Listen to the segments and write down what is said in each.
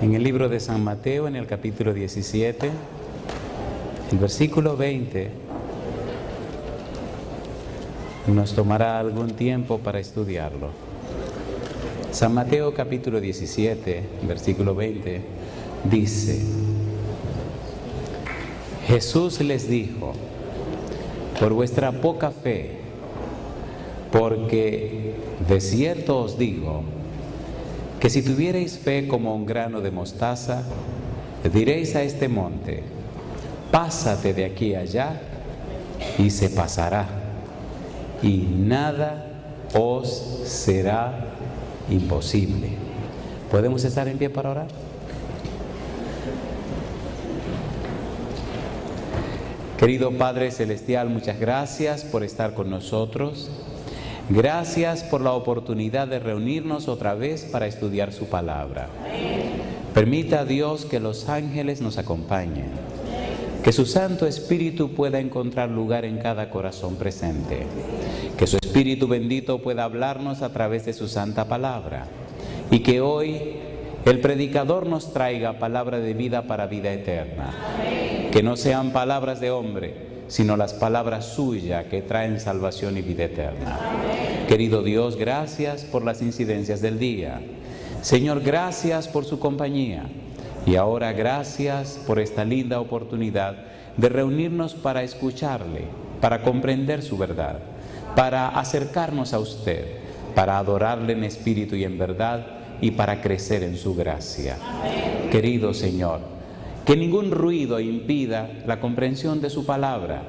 En el libro de San Mateo, en el capítulo 17, el versículo 20, nos tomará algún tiempo para estudiarlo. San Mateo capítulo 17, versículo 20, dice: Jesús les dijo: por vuestra poca fe, porque de cierto os digo, que si tuvierais fe como un grano de mostaza, diréis a este monte: pásate de aquí allá, y se pasará, y nada os será imposible. ¿Podemos estar en pie para orar? Querido Padre Celestial, muchas gracias por estar con nosotros. Gracias por la oportunidad de reunirnos otra vez para estudiar su palabra. Permita a Dios que los ángeles nos acompañen, que su Santo Espíritu pueda encontrar lugar en cada corazón presente, que su Espíritu bendito pueda hablarnos a través de su santa palabra, y que hoy el predicador nos traiga palabra de vida para vida eterna. Que no sean palabras de hombre, sino las palabras suyas que traen salvación y vida eterna. Querido Dios, gracias por las incidencias del día. Señor, gracias por su compañía. Y ahora gracias por esta linda oportunidad de reunirnos para escucharle, para comprender su verdad, para acercarnos a usted, para adorarle en espíritu y en verdad, y para crecer en su gracia. Querido Señor, que ningún ruido impida la comprensión de su palabra,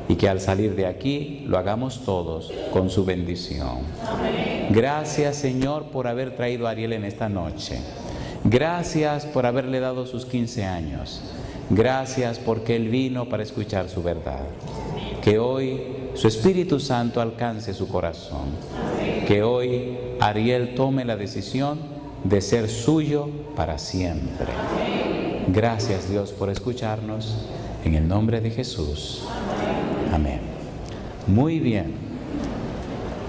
y que al salir de aquí lo hagamos todos con su bendición. Gracias, Señor, por haber traído a Ariel en esta noche. Gracias por haberle dado sus 15 años. Gracias porque él vino para escuchar su verdad. Que hoy su Espíritu Santo alcance su corazón. Que hoy Ariel tome la decisión de ser suyo para siempre. Gracias, Dios, por escucharnos. En el nombre de Jesús. Amén. Muy bien.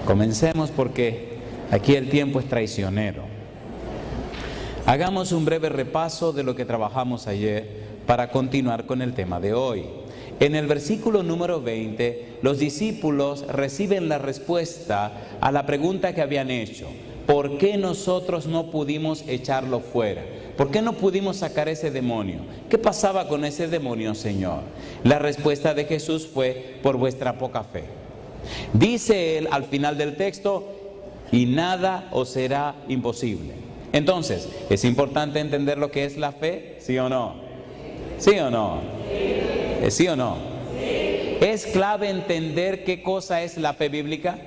Comencemos porque aquí el tiempo es traicionero. Hagamos un breve repaso de lo que trabajamos ayer para continuar con el tema de hoy. En el versículo número 20, los discípulos reciben la respuesta a la pregunta que habían hecho: ¿por qué nosotros no pudimos echarlo fuera? ¿Por qué no pudimos sacar ese demonio? ¿Qué pasaba con ese demonio, Señor? La respuesta de Jesús fue: por vuestra poca fe. Dice él al final del texto: y nada os será imposible. Entonces, ¿es importante entender lo que es la fe? ¿Sí o no? ¿Sí o no? ¿Sí o no? ¿Es clave entender qué cosa es la fe bíblica?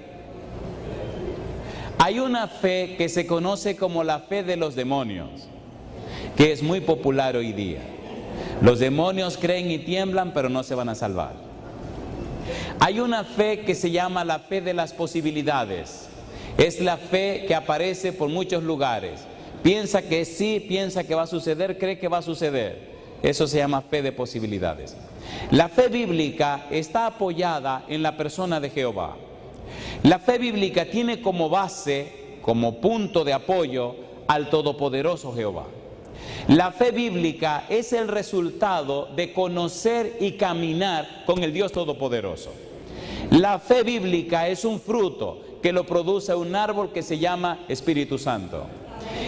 Hay una fe que se conoce como la fe de los demonios, que es muy popular hoy día. Los demonios creen y tiemblan, pero no se van a salvar. Hay una fe que se llama la fe de las posibilidades. Es la fe que aparece por muchos lugares. Piensa que sí, piensa que va a suceder, cree que va a suceder. Eso se llama fe de posibilidades. La fe bíblica está apoyada en la persona de Jehová. La fe bíblica tiene como base, como punto de apoyo, al todopoderoso Jehová. La fe bíblica es el resultado de conocer y caminar con el Dios Todopoderoso. La fe bíblica es un fruto que lo produce un árbol que se llama Espíritu Santo.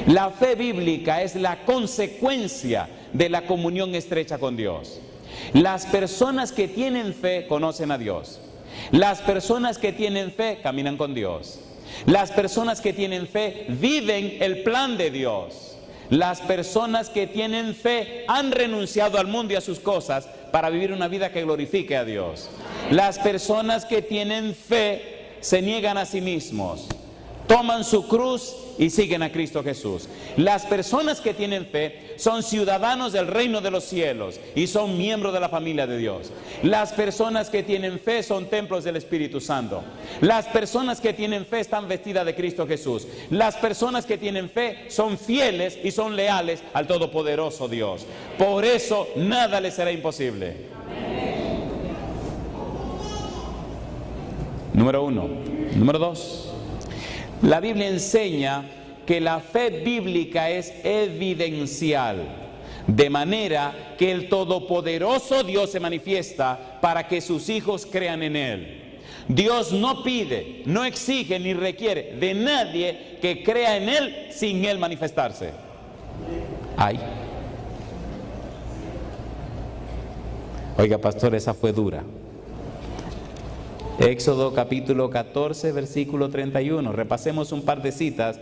La fe bíblica es la consecuencia de la comunión estrecha con Dios. Las personas que tienen fe conocen a Dios. Las personas que tienen fe caminan con Dios. Las personas que tienen fe viven el plan de Dios. Las personas que tienen fe han renunciado al mundo y a sus cosas para vivir una vida que glorifique a Dios. Las personas que tienen fe se niegan a sí mismos, toman su cruz y siguen a Cristo Jesús. Las personas que tienen fe son ciudadanos del reino de los cielos y son miembros de la familia de Dios. Las personas que tienen fe son templos del Espíritu Santo. Las personas que tienen fe están vestidas de Cristo Jesús. Las personas que tienen fe son fieles y son leales al Todopoderoso Dios. Por eso nada les será imposible. Número 1. Número 2. La Biblia enseña que la fe bíblica es evidencial, de manera que el todopoderoso Dios se manifiesta para que sus hijos crean en Él. Dios no pide, no exige ni requiere de nadie que crea en Él sin Él manifestarse. Ay. Oiga, pastor, esa fue dura. Éxodo capítulo 14, versículo 31. Repasemos un par de citas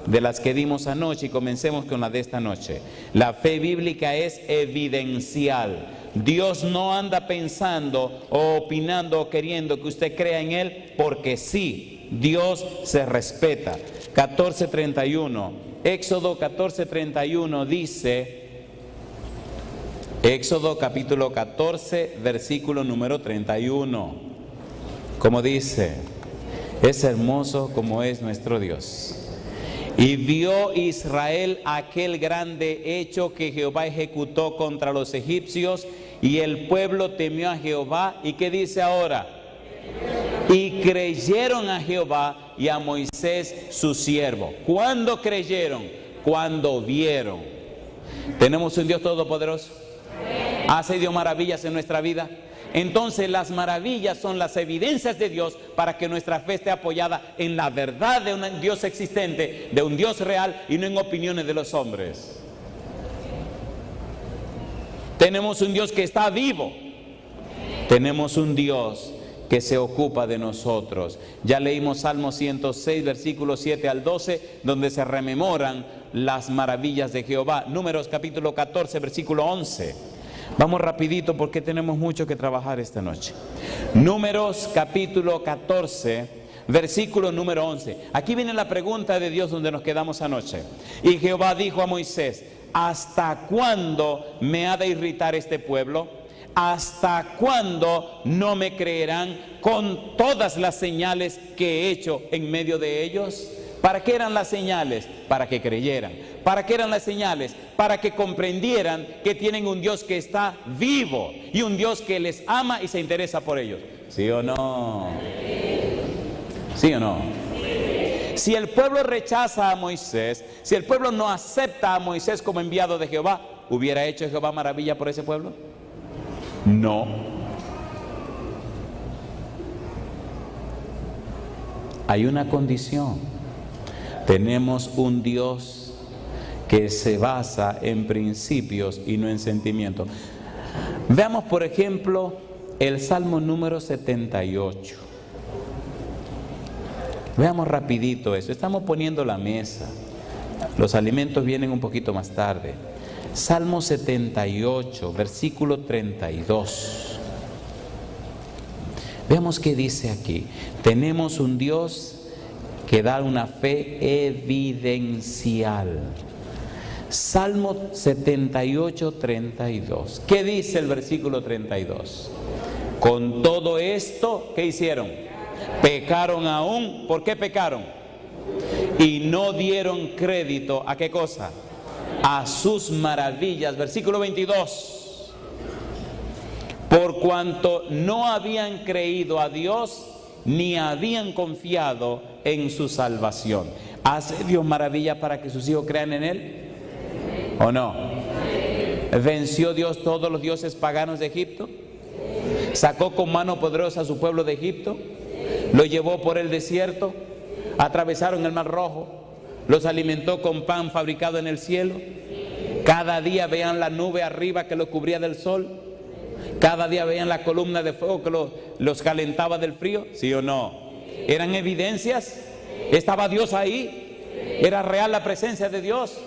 de las que dimos anoche y comencemos con la de esta noche. La fe bíblica es evidencial. Dios no anda pensando o opinando o queriendo que usted crea en Él porque sí. Dios se respeta. 14:31. Éxodo 14:31 dice, Éxodo capítulo 14, versículo número 31. Como dice, es hermoso como es nuestro Dios. Y vio Israel aquel grande hecho que Jehová ejecutó contra los egipcios, y el pueblo temió a Jehová. ¿Y qué dice ahora? Y creyeron a Jehová y a Moisés su siervo. ¿Cuándo creyeron? Cuando vieron. ¿Tenemos un Dios todopoderoso? ¿Hace Dios maravillas en nuestra vida? Entonces las maravillas son las evidencias de Dios para que nuestra fe esté apoyada en la verdad de un Dios existente, de un Dios real, y no en opiniones de los hombres. Tenemos un Dios que está vivo. Tenemos un Dios que se ocupa de nosotros. Ya leímos Salmo 106, versículos 7 al 12, donde se rememoran las maravillas de Jehová. Números capítulo 14, versículo 11. Vamos rapidito porque tenemos mucho que trabajar esta noche. Números capítulo 14, versículo número 11. Aquí viene la pregunta de Dios donde nos quedamos anoche. Y Jehová dijo a Moisés: ¿hasta cuándo me ha de irritar este pueblo? ¿Hasta cuándo no me creerán con todas las señales que he hecho en medio de ellos? ¿Para qué eran las señales? Para que creyeran. ¿Para qué eran las señales? Para que comprendieran que tienen un Dios que está vivo y un Dios que les ama y se interesa por ellos. ¿Sí o no? ¿Sí o no? Si el pueblo rechaza a Moisés, si el pueblo no acepta a Moisés como enviado de Jehová, ¿hubiera hecho Jehová maravilla por ese pueblo? No. Hay una condición. Tenemos un Dios que se basa en principios y no en sentimientos. Veamos, por ejemplo, el Salmo número 78. Veamos rapidito eso. Estamos poniendo la mesa. Los alimentos vienen un poquito más tarde. Salmo 78, versículo 32. Veamos qué dice aquí. Tenemos un Dios que da una fe evidencial. Salmo 78, 32. ¿Qué dice el versículo 32? Con todo esto, ¿qué hicieron? Pecaron aún. ¿Por qué pecaron? Y no dieron crédito ¿a qué cosa? A sus maravillas. Versículo 22. Por cuanto no habían creído a Dios, ni habían confiado en su salvación. ¿Hace Dios maravilla para que sus hijos crean en Él? ¿O no? ¿Venció Dios todos los dioses paganos de Egipto? ¿Sacó con mano poderosa a su pueblo de Egipto? ¿Lo llevó por el desierto? ¿Atravesaron el Mar Rojo? ¿Los alimentó con pan fabricado en el cielo? Cada día veían la nube arriba que los cubría del sol. Cada día veían la columna de fuego que los calentaba del frío. ¿Sí o no? ¿Eran evidencias? ¿Estaba Dios ahí? ¿Era real la presencia de Dios?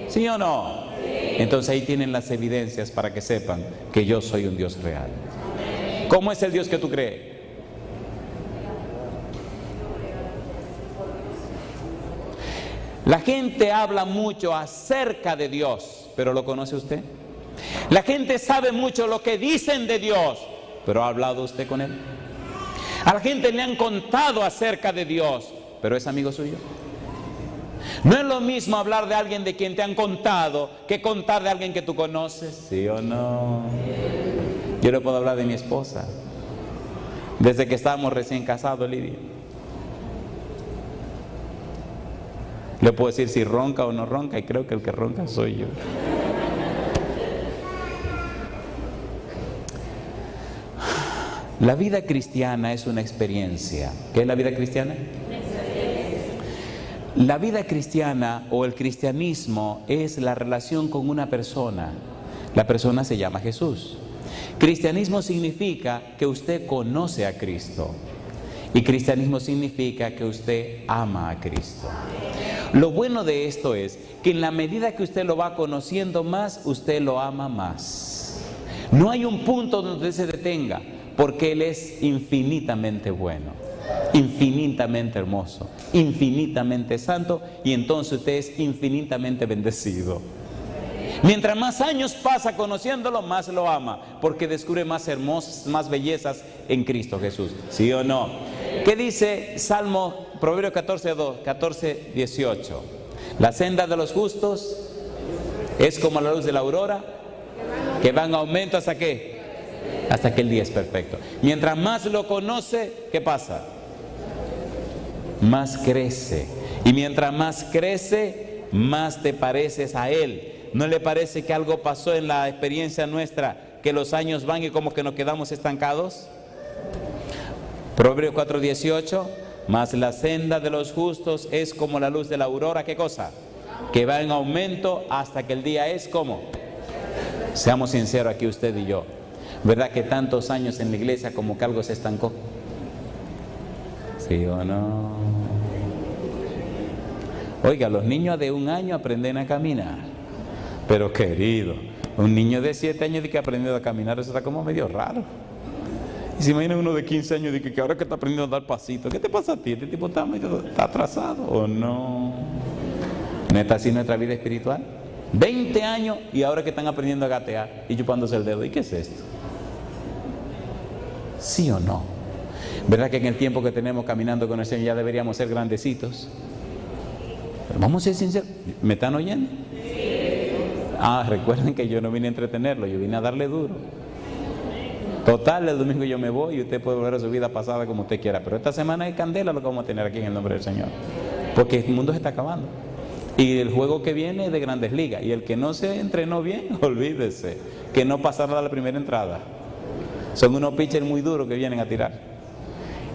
¿Sí o no? Entonces ahí tienen las evidencias para que sepan que yo soy un Dios real. ¿Cómo es el Dios que tú crees? La gente habla mucho acerca de Dios, pero ¿lo conoce usted? La gente sabe mucho lo que dicen de Dios, pero ¿ha hablado usted con Él? A la gente le han contado acerca de Dios, pero ¿es amigo suyo? No es lo mismo hablar de alguien de quien te han contado que contar de alguien que tú conoces. ¿Sí o no? Yo le puedo hablar de mi esposa desde que estábamos recién casados, Lidia. Le puedo decir si ronca o no ronca, y creo que el que ronca soy yo. La vida cristiana es una experiencia. ¿Qué es la vida cristiana? La vida cristiana o el cristianismo es la relación con una persona. La persona se llama Jesús. Cristianismo significa que usted conoce a Cristo. Y cristianismo significa que usted ama a Cristo. Lo bueno de esto es que en la medida que usted lo va conociendo más, usted lo ama más. No hay un punto donde usted se detenga, porque Él es infinitamente bueno, infinitamente hermoso, infinitamente santo, y entonces usted es infinitamente bendecido. Mientras más años pasa conociéndolo, más lo ama, porque descubre más hermosas, más bellezas en Cristo Jesús. ¿Sí o no? ¿Qué dice Proverbios 14, 18? La senda de los justos es como la luz de la aurora, que va en aumento hasta ¿qué? Hasta que el día es perfecto. Mientras más lo conoce, ¿qué pasa? Más crece. Y mientras más crece, más te pareces a Él. ¿No le parece que algo pasó en la experiencia nuestra, que los años van y como que nos quedamos estancados? Proverbios 4:18, mas la senda de los justos es como la luz de la aurora, ¿qué cosa? Que va en aumento hasta que el día es como. Seamos sinceros aquí usted y yo. ¿Verdad que tantos años en la iglesia como que algo se estancó? ¿Sí o no? Oiga, los niños de 1 año aprenden a caminar. Pero querido, un niño de 7 años de que ha aprendido a caminar, eso está como medio raro. Y se imagina uno de 15 años de que ahora que está aprendiendo a dar pasitos, ¿qué te pasa a ti? ¿Este tipo está atrasado o no? ¿No está así nuestra vida espiritual? 20 años y ahora que están aprendiendo a gatear y chupándose el dedo. ¿Y qué es esto? ¿Sí o no? ¿Verdad que en el tiempo que tenemos caminando con el Señor ya deberíamos ser grandecitos? Pero vamos a ser sinceros. ¿Me están oyendo? Recuerden que yo no vine a entretenerlo, yo vine a darle duro. Total, el domingo yo me voy y usted puede volver a su vida pasada como usted quiera. Pero esta semana es candela lo que vamos a tener aquí en el nombre del Señor. Porque el mundo se está acabando. Y el juego que viene es de Grandes Ligas. Y el que no se entrenó bien, olvídese, que no pasará a la primera entrada. Son unos pitchers muy duros que vienen a tirar.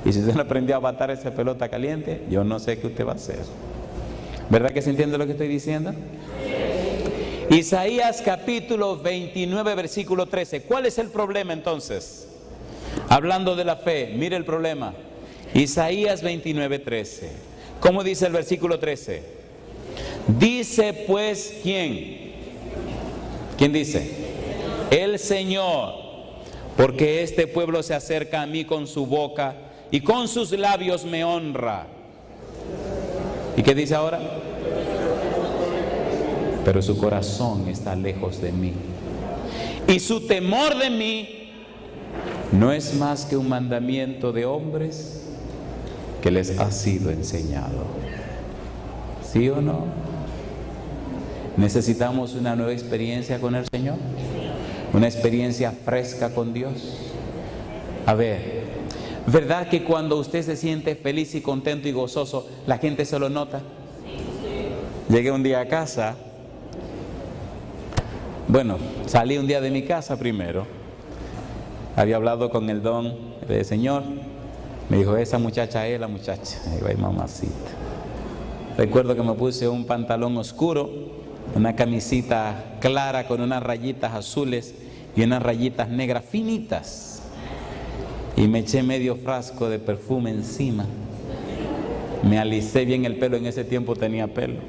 Y si usted no aprendió a batar esa pelota caliente, yo no sé qué usted va a hacer. ¿Verdad que se entiende lo que estoy diciendo? Isaías capítulo 29, versículo 13. ¿Cuál es el problema entonces? Hablando de la fe, mire el problema. Isaías 29, 13. ¿Cómo dice el versículo 13? Dice pues, ¿quién? ¿Quién dice? El Señor, porque este pueblo se acerca a mí con su boca y con sus labios me honra. ¿Y qué dice ahora? Pero su corazón está lejos de mí. Y su temor de mí no es más que un mandamiento de hombres que les ha sido enseñado. ¿Sí o no? ¿Necesitamos una nueva experiencia con el Señor? ¿Una experiencia fresca con Dios? A ver, ¿verdad que cuando usted se siente feliz y contento y gozoso, la gente se lo nota? Llegué un día a casa. Bueno, salí un día de mi casa primero. Había hablado con el don del Señor. Me dijo, esa muchacha es la muchacha. Y digo, ay, mamacita. Recuerdo que me puse un pantalón oscuro, una camisita clara con unas rayitas azules y unas rayitas negras finitas. Y me eché medio frasco de perfume encima. Me alicé bien el pelo, en ese tiempo tenía pelo.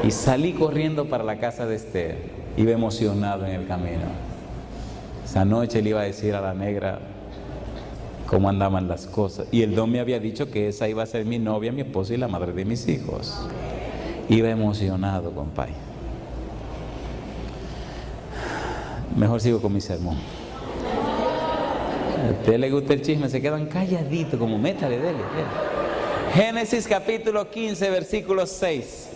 Y salí corriendo para la casa de Esther. Iba emocionado en el camino. Esa noche le iba a decir a la negra cómo andaban las cosas. Y el don me había dicho que esa iba a ser mi novia, mi esposa y la madre de mis hijos. Iba emocionado, compadre. Mejor sigo con mi sermón. A usted le gusta el chisme, se quedan calladitos, como métale, dele. Génesis capítulo 15, versículo 6.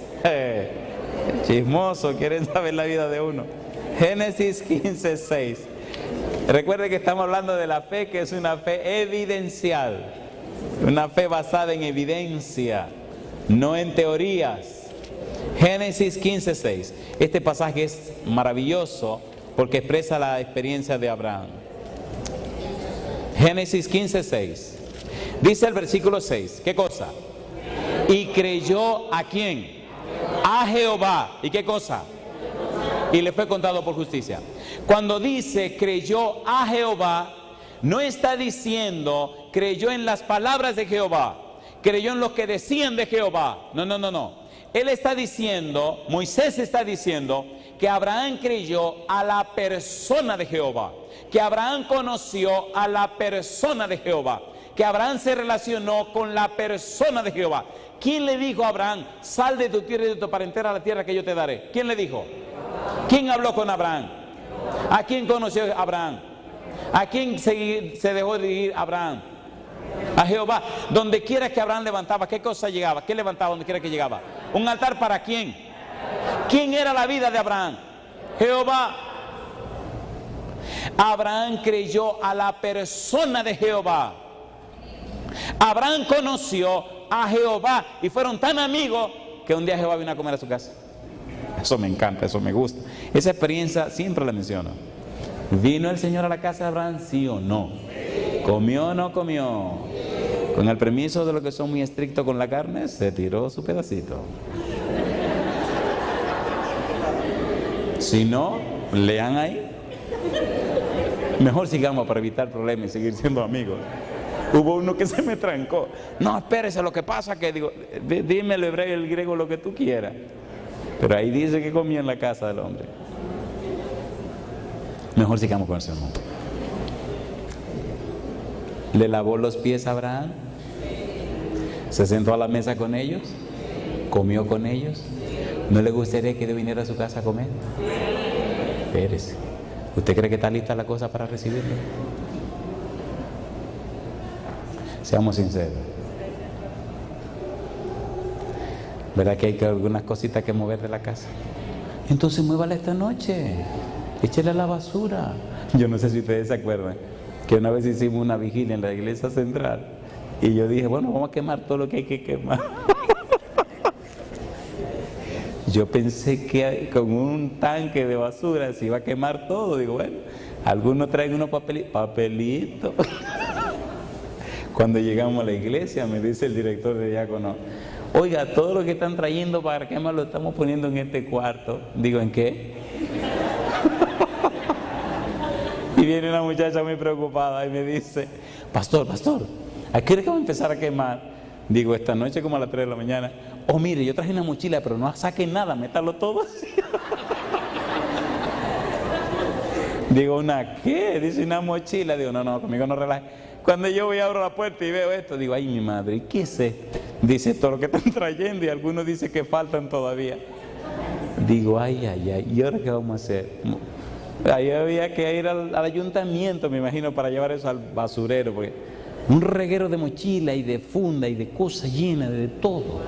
Chismoso, quieren saber la vida de uno. Génesis 15, 6. Recuerde que estamos hablando de la fe, que es una fe evidencial, una fe basada en evidencia. no en teorías. Génesis 15:6. Este pasaje es maravilloso porque expresa la experiencia de Abraham. Génesis 15:6. Dice el versículo 6, ¿qué cosa? Y creyó ¿a quién? A Jehová. ¿Y qué cosa? Y le fue contado por justicia. Cuando dice creyó a Jehová, no está diciendo creyó en las palabras de Jehová, creyó en lo que decían de Jehová. No. Él está diciendo, Moisés está diciendo que Abraham creyó a la persona de Jehová, que Abraham conoció a la persona de Jehová, que Abraham se relacionó con la persona de Jehová. ¿Quién le dijo a Abraham, sal de tu tierra y de tu parentela a la tierra que yo te daré? ¿Quién le dijo? ¿Quién habló con Abraham? ¿A quién conoció Abraham? ¿A quién se dejó dirigir Abraham? A Jehová. Donde quiera que Abraham levantaba, ¿qué cosa llegaba? ¿Qué levantaba donde quiera que llegaba? ¿Un altar para quién? ¿Quién era la vida de Abraham? Jehová. Abraham creyó a la persona de Jehová. Abraham conoció a Jehová y fueron tan amigos que un día Jehová vino a comer a su casa. Eso me encanta, eso me gusta. Esa experiencia siempre la menciono. ¿Vino el Señor a la casa de Abraham? ¿Sí o no? ¿Comió o no comió? Con el permiso de los que son muy estrictos con la carne, se tiró su pedacito. Si no, lean ahí. Mejor sigamos para evitar problemas y seguir siendo amigos. Hubo uno que se me trancó. No, espérese, lo que pasa que digo, dime el hebreo y el griego lo que tú quieras. Pero ahí dice que comía en la casa del hombre. Mejor sigamos con el sermón. ¿Le lavó los pies a Abraham? ¿Se sentó a la mesa con ellos? ¿Comió con ellos? ¿No le gustaría que Dios viniera a su casa a comer? Espérese. ¿Usted cree que está lista la cosa para recibirlo? Seamos sinceros. ¿Verdad que hay algunas cositas que mover de la casa? Entonces muévala esta noche. Échele a la basura. Yo no sé si ustedes se acuerdan que una vez hicimos una vigilia en la iglesia central y yo dije, bueno, vamos a quemar todo lo que hay que quemar. Yo pensé que con un tanque de basura se iba a quemar todo. Digo, bueno, algunos traen unos papelitos. Cuando llegamos a la iglesia, me dice el director de diácono, oiga, todo lo que están trayendo para quemar lo estamos poniendo en este cuarto. Digo, ¿en qué? Y viene una muchacha muy preocupada y me dice, pastor, ¿a qué hora que vamos a empezar a quemar? Digo, esta noche como a las 3 de la mañana. Oh, mire, yo traje una mochila, pero no saquen nada, métalo todo así. Digo, ¿una qué? Dice, una mochila. Digo, no, conmigo no relaje. Cuando yo voy, abro la puerta y veo esto, digo, ay, mi madre, ¿qué es esto? Dice, todo lo que están trayendo, y algunos dicen que faltan todavía. Digo, ay, ¿y ahora qué vamos a hacer? Ahí había que ir al ayuntamiento, me imagino, para llevar eso al basurero, porque un reguero de mochila y de funda y de cosas llenas de todo.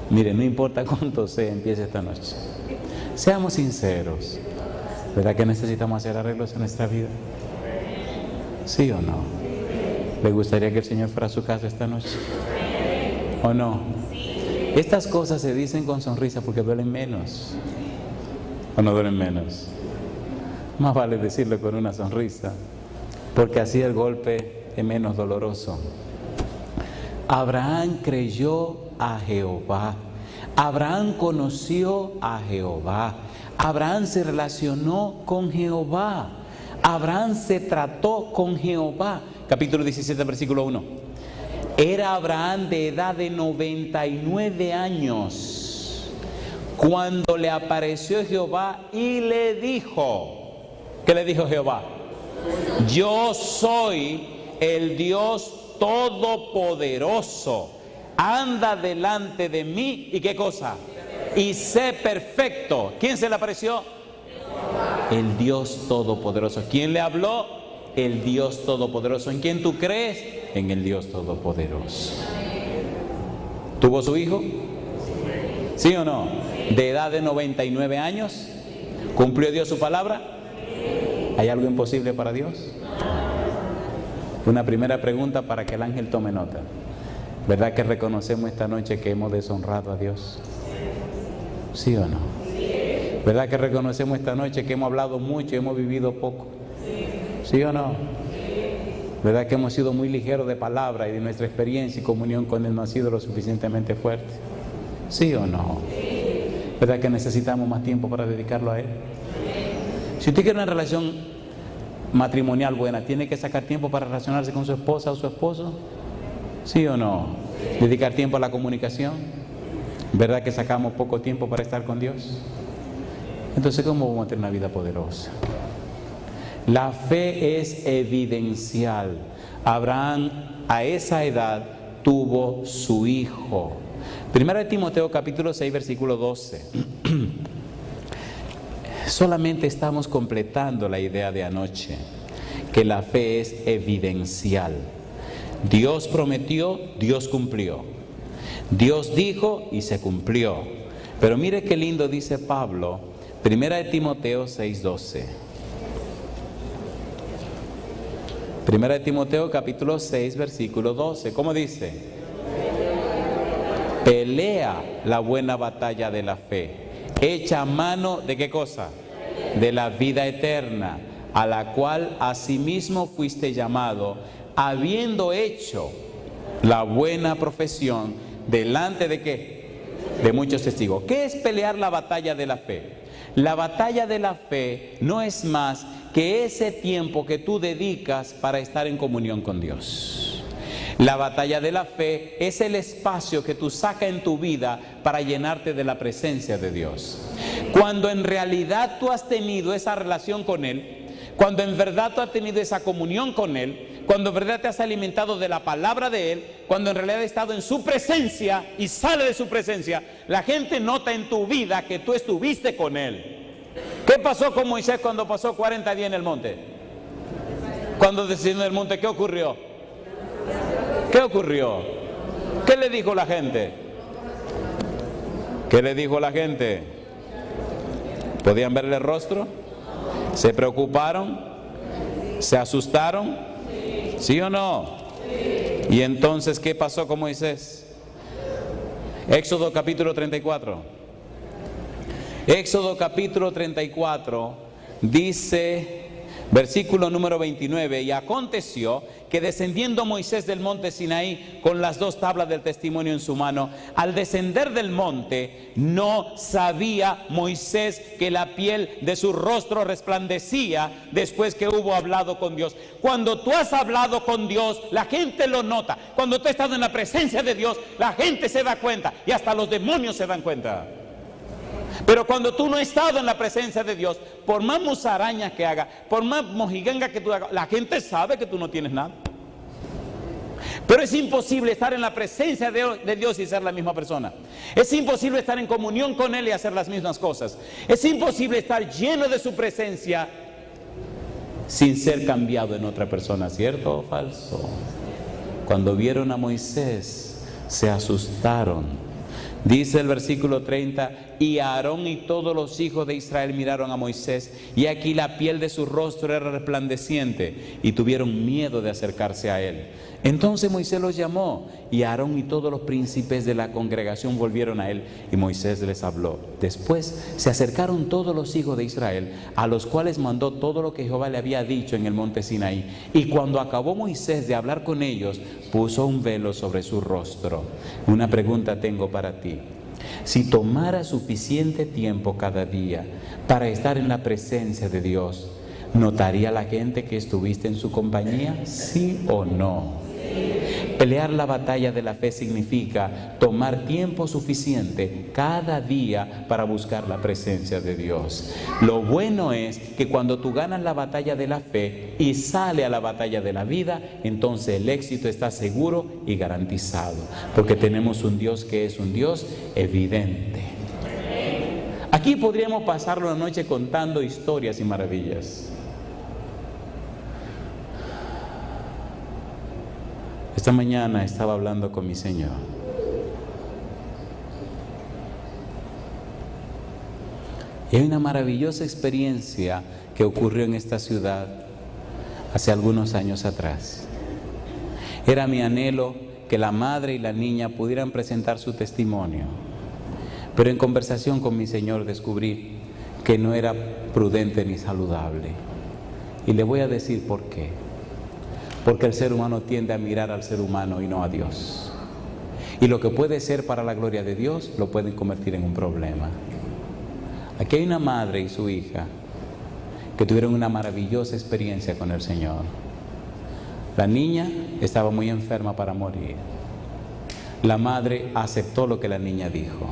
Mire, no importa cuánto sea, empiece esta noche. Seamos sinceros. ¿Verdad que necesitamos hacer arreglos en nuestra vida? ¿Sí o no? ¿Le gustaría que el Señor fuera a su casa esta noche? ¿O no? Estas cosas se dicen con sonrisa porque duelen menos. ¿O no duelen menos? Más vale decirlo con una sonrisa, porque así el golpe es menos doloroso. Abraham creyó a Jehová. Abraham conoció a Jehová. Abraham se relacionó con Jehová. Abraham se trató con Jehová. Capítulo 17, versículo 1. Era Abraham de edad de 99 años cuando le apareció Jehová y le dijo, ¿qué le dijo Jehová? Yo soy el Dios Todopoderoso. Anda delante de mí y ¿qué cosa? Y sé perfecto. ¿Quién se le apareció? El Dios Todopoderoso. ¿Quién le habló? El Dios Todopoderoso. ¿En quién tú crees? En el Dios Todopoderoso. ¿Tuvo su hijo? ¿Sí o no? De edad de 99 años. ¿Cumplió Dios su palabra? ¿Hay algo imposible para Dios? Una primera pregunta para que el ángel tome nota. ¿Verdad que reconocemos esta noche que hemos deshonrado a Dios? ¿Sí o no? ¿Verdad que reconocemos esta noche que hemos hablado mucho y hemos vivido poco? ¿Sí o no? ¿Verdad que hemos sido muy ligeros de palabra y de nuestra experiencia y comunión con Él no ha sido lo suficientemente fuerte? ¿Sí o no? ¿Verdad que necesitamos más tiempo para dedicarlo a Él? Si usted quiere una relación matrimonial buena, ¿tiene que sacar tiempo para relacionarse con su esposa o su esposo? ¿Sí o no? ¿Dedicar tiempo a la comunicación? ¿Verdad que sacamos poco tiempo para estar con Dios? Entonces, ¿cómo vamos a tener una vida poderosa? La fe es evidencial. Abraham a esa edad tuvo su hijo. Primera de Timoteo capítulo 6 versículo 12. Solamente estamos completando la idea de anoche, que la fe es evidencial. Dios prometió, Dios cumplió. Dios dijo y se cumplió. Pero mire qué lindo dice Pablo, Primera de Timoteo 6:12. Primera de Timoteo capítulo 6 versículo 12. ¿Cómo dice? Pelea la buena batalla de la fe. Echa mano de ¿qué cosa? De la vida eterna, a la cual asimismo fuiste llamado, habiendo hecho la buena profesión delante de ¿qué? De muchos testigos. ¿Qué es pelear la batalla de la fe? La batalla de la fe no es más que ese tiempo que tú dedicas para estar en comunión con Dios. La batalla de la fe es el espacio que tú sacas en tu vida para llenarte de la presencia de Dios. Cuando en realidad tú has tenido esa relación con Él, cuando en verdad tú has tenido esa comunión con Él, cuando en verdad te has alimentado de la palabra de Él, cuando en realidad has estado en su presencia y sale de su presencia, la gente nota en tu vida que tú estuviste con Él. ¿Qué pasó con Moisés cuando pasó 40 días en el monte? Cuando descendió del monte, ¿qué ocurrió? ¿Qué ocurrió? ¿Qué le dijo la gente? ¿Qué le dijo la gente? ¿Podían verle el rostro? ¿Se preocuparon? ¿Se asustaron? ¿Sí o no? Y entonces, ¿qué pasó con Moisés? Éxodo capítulo 34. Éxodo capítulo 34 dice, versículo número 29, y aconteció que descendiendo Moisés del monte Sinaí con las 2 tablas del testimonio en su mano, al descender del monte no sabía Moisés que la piel de su rostro resplandecía después que hubo hablado con Dios. Cuando tú has hablado con Dios, la gente lo nota. Cuando tú has estado en la presencia de Dios, la gente se da cuenta y hasta los demonios se dan cuenta. Pero cuando tú no has estado en la presencia de Dios, por más musarañas que hagas, por más mojiganga que tú hagas, la gente sabe que tú no tienes nada. Pero es imposible estar en la presencia de Dios y ser la misma persona. Es imposible estar en comunión con Él y hacer las mismas cosas. Es imposible estar lleno de su presencia sin ser cambiado en otra persona. ¿Cierto o falso? Cuando vieron a Moisés, se asustaron. Dice el versículo 30, y Aarón y todos los hijos de Israel miraron a Moisés, y aquí la piel de su rostro era resplandeciente, y tuvieron miedo de acercarse a él. Entonces Moisés los llamó, y Aarón y todos los príncipes de la congregación volvieron a él, y Moisés les habló. Después se acercaron todos los hijos de Israel, a los cuales mandó todo lo que Jehová le había dicho en el monte Sinaí. Y cuando acabó Moisés de hablar con ellos, puso un velo sobre su rostro. Una pregunta tengo para ti. Si tomara suficiente tiempo cada día para estar en la presencia de Dios, ¿notaría la gente que estuviste en su compañía? ¿Sí o no? Pelear la batalla de la fe significa tomar tiempo suficiente cada día para buscar la presencia de Dios. Lo bueno es que cuando tú ganas la batalla de la fe y sale a la batalla de la vida, entonces el éxito está seguro y garantizado, porque tenemos un Dios que es un Dios evidente. Aquí podríamos pasar la noche contando historias y maravillas. Esta mañana estaba hablando con mi Señor. Y hay una maravillosa experiencia que ocurrió en esta ciudad hace algunos años atrás. Era mi anhelo que la madre y la niña pudieran presentar su testimonio. Pero en conversación con mi Señor descubrí que no era prudente ni saludable. Y le voy a decir por qué. Porque el ser humano tiende a mirar al ser humano y no a Dios. Y lo que puede ser para la gloria de Dios lo pueden convertir en un problema. Aquí hay una madre y su hija que tuvieron una maravillosa experiencia con el Señor. La niña estaba muy enferma para morir. La madre aceptó lo que la niña dijo.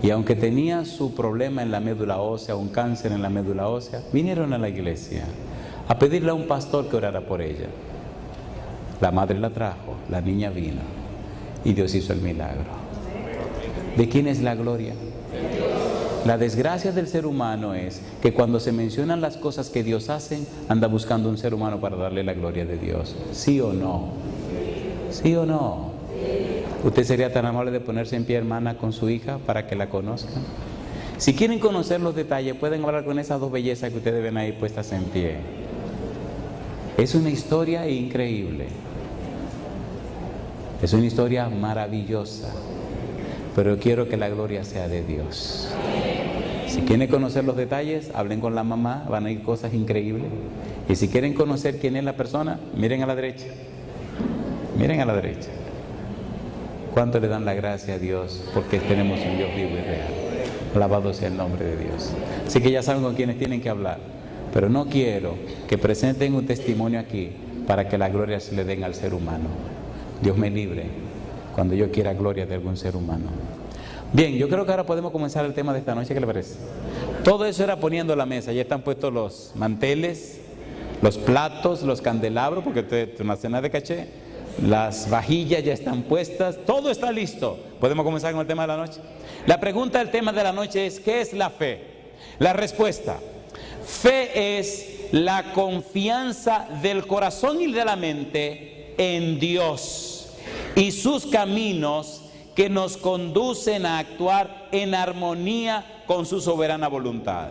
Y aunque tenía su problema en la médula ósea, un cáncer en la médula ósea, vinieron a la iglesia a pedirle a un pastor que orara por ella. La madre la trajo, la niña vino y Dios hizo el milagro. ¿De quién es la gloria? La desgracia del ser humano es que cuando se mencionan las cosas que Dios hace, anda buscando un ser humano para darle la gloria de Dios. ¿Sí o no? ¿Sí o no? ¿Usted sería tan amable de ponerse en pie, hermana, con su hija para que la conozcan? Si quieren conocer los detalles, pueden hablar con esas dos bellezas que ustedes ven ahí puestas en pie. Es una historia increíble. Es una historia maravillosa. Pero quiero que la gloria sea de Dios. Si quieren conocer los detalles, hablen con la mamá, van a ir cosas increíbles. Y si quieren conocer quién es la persona, miren a la derecha. Miren a la derecha. ¿Cuánto le dan la gracia a Dios? Porque tenemos un Dios vivo y real. Alabado sea el nombre de Dios. Así que ya saben con quiénes tienen que hablar. Pero no quiero que presenten un testimonio aquí para que la gloria se le den al ser humano. Dios me libre cuando yo quiera gloria de algún ser humano. Bien, yo creo que ahora podemos comenzar el tema de esta noche. ¿Qué le parece? Todo eso era poniendo la mesa. Ya están puestos los manteles, los platos, los candelabros, porque esto es una cena de caché. Las vajillas ya están puestas. Todo está listo. ¿Podemos comenzar con el tema de la noche? La pregunta del tema de la noche es: ¿qué es la fe? La respuesta: fe es la confianza del corazón y de la mente en Dios y sus caminos que nos conducen a actuar en armonía con su soberana voluntad.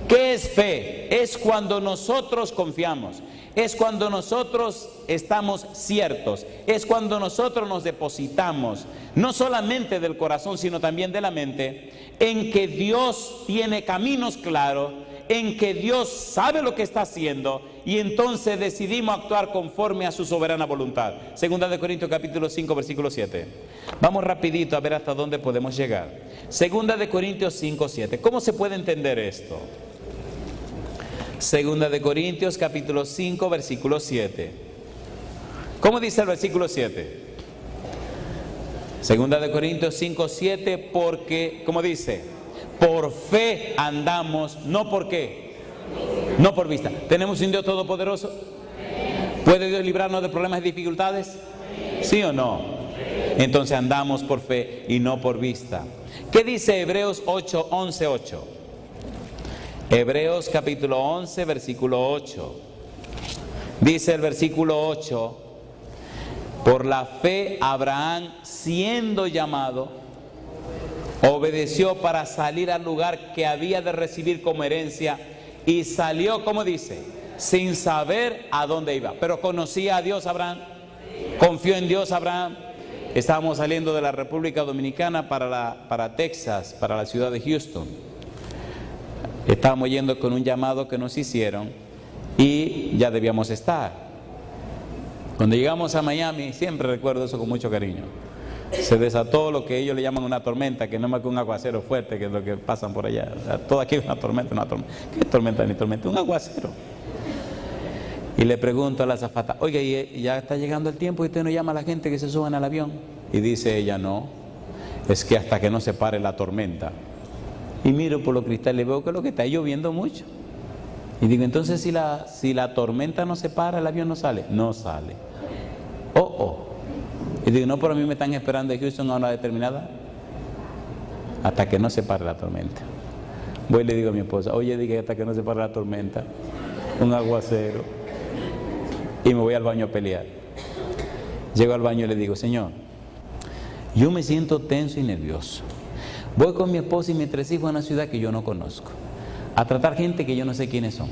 ¿Qué es fe? Es cuando nosotros confiamos, es cuando nosotros estamos ciertos, es cuando nosotros nos depositamos, no solamente del corazón, sino también de la mente, en que Dios tiene caminos claros, en que Dios sabe lo que está haciendo, y entonces decidimos actuar conforme a su soberana voluntad. Segunda de Corintios capítulo 5 versículo 7. Vamos rapidito a ver hasta dónde podemos llegar. Segunda de Corintios 5, 7. ¿Cómo se puede entender esto? Segunda de Corintios capítulo 5 versículo 7. ¿Cómo dice el versículo 7? Segunda de Corintios 5, 7, porque, ¿cómo dice? Por fe andamos, no por qué, no por vista. ¿Tenemos un Dios todopoderoso? ¿Puede Dios librarnos de problemas y dificultades? ¿Sí o no? Entonces andamos por fe y no por vista. ¿Qué dice Hebreos 8, 11, 8? Hebreos capítulo 11, versículo 8. Dice el versículo 8: por la fe Abraham, siendo llamado, obedeció para salir al lugar que había de recibir como herencia, y salió, ¿cómo dice? Sin saber a dónde iba. Pero conocía a Dios Abraham, confió en Dios Abraham. Estábamos saliendo de la República Dominicana para Texas, para la ciudad de Houston. Estábamos yendo con un llamado que nos hicieron y ya debíamos estar. Cuando llegamos a Miami, siempre recuerdo eso con mucho cariño, se desató lo que ellos le llaman una tormenta, que no es más que un aguacero fuerte, que es lo que pasan por allá. O sea, todo aquí es una tormenta, una tormenta. ¿Qué tormenta ni tormenta? Un aguacero. Y le pregunto a la azafata: oiga, ¿y ya está llegando el tiempo y usted no llama a la gente que se suban al avión? Y dice ella: no, es que hasta que no se pare la tormenta. Y miro por los cristales y veo que lo que está lloviendo mucho. Y digo: entonces si la tormenta no se para, el avión no sale. No sale. Y digo: no, pero a mí me están esperando en Houston a una determinada, hasta que no se pare la tormenta. Voy y le digo a mi esposa: oye, dije hasta que no se pare la tormenta, un aguacero. Y me voy al baño a pelear. Llego al baño y le digo: Señor, yo me siento tenso y nervioso. Voy con mi esposa y mis 3 hijos a una ciudad que yo no conozco, a tratar gente que yo no sé quiénes son,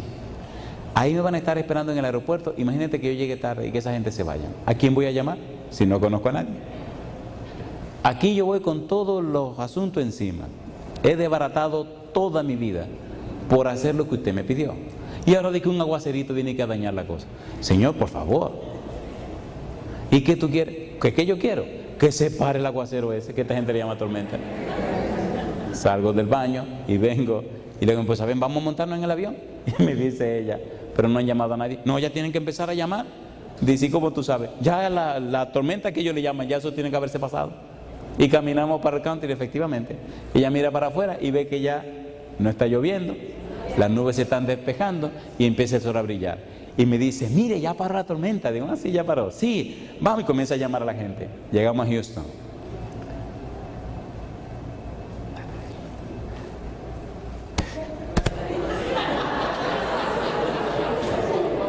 Ahí me van a estar esperando en el aeropuerto. Imagínate que yo llegue tarde y que esa gente se vaya. ¿A quién voy a llamar si no conozco a nadie? Aquí yo voy con todos los asuntos encima. He desbaratado toda mi vida por hacer lo que usted me pidió. Y ahora de que un aguacerito viene que a dañar la cosa. Señor, por favor. ¿Y qué tú quieres? ¿Qué yo quiero? Que se pare el aguacero ese, que esta gente le llama tormenta. Salgo del baño y vengo y le digo, pues ¿saben? Vamos a montarnos en el avión. Y me dice ella, pero no han llamado a nadie. No, ya tienen que empezar a llamar. Dice, ¿cómo tú sabes? Ya la tormenta que ellos le llaman, ya eso tiene que haberse pasado. Y caminamos para el country, efectivamente. Ella mira para afuera y ve que ya no está lloviendo, las nubes se están despejando y empieza el sol a brillar. Y me dice, mire, ya paró la tormenta. Digo, sí, ya paró. Sí, vamos, y comienza a llamar a la gente. Llegamos a Houston.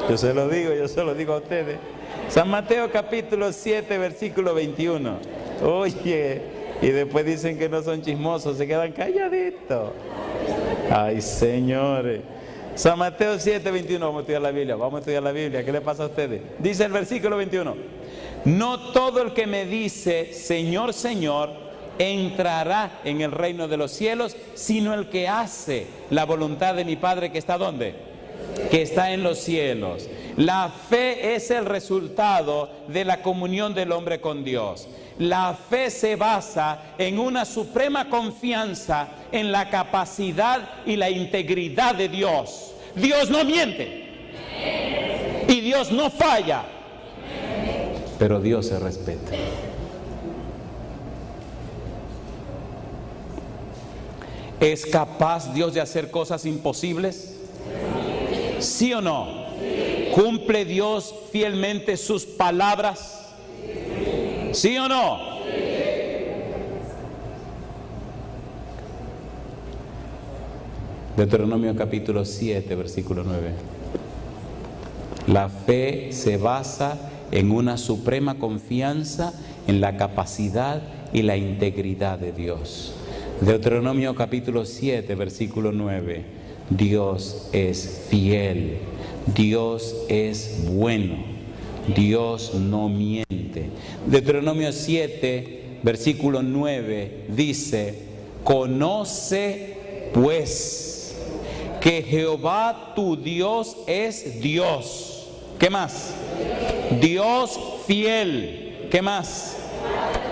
Yo se lo digo a ustedes. San Mateo capítulo 7, versículo 21. Oye, y después dicen que no son chismosos, se quedan calladitos. Ay, señores. San Mateo 7, 21, vamos a estudiar la Biblia, ¿qué le pasa a ustedes? Dice el versículo 21, no todo el que me dice, Señor, Señor, entrará en el reino de los cielos, sino el que hace la voluntad de mi Padre que está ¿dónde? Que está en los cielos. La fe es el resultado de la comunión del hombre con Dios. La fe se basa en una suprema confianza en la capacidad y la integridad de Dios. Dios no miente y Dios no falla, pero Dios se respeta. ¿Es capaz Dios de hacer cosas imposibles? ¿Sí o no? ¿Cumple Dios fielmente sus palabras? ¿Sí o no? Deuteronomio capítulo 7, versículo 9. La fe se basa en una suprema confianza en la capacidad y la integridad de Dios. Deuteronomio capítulo 7, versículo 9. Dios es fiel, Dios es bueno, Dios no miente. Deuteronomio 7, versículo 9 dice, conoce pues que Jehová tu Dios es Dios. ¿Qué más? Dios fiel. ¿Qué más?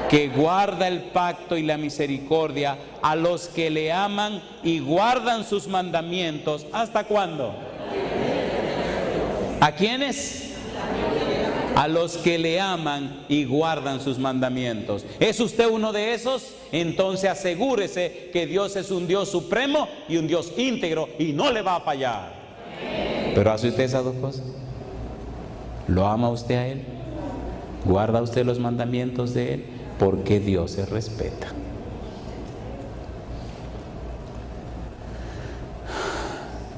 Que guarda el pacto y la misericordia a los que le aman y guardan sus mandamientos. ¿Hasta cuándo? ¿A quiénes? A los que le aman y guardan sus mandamientos. ¿Es usted uno de esos? Entonces asegúrese que Dios es un Dios supremo y un Dios íntegro y no le va a fallar. Pero ¿hace usted esas dos cosas? ¿Lo ama usted a Él? ¿Guarda usted los mandamientos de Él? Porque Dios se respeta.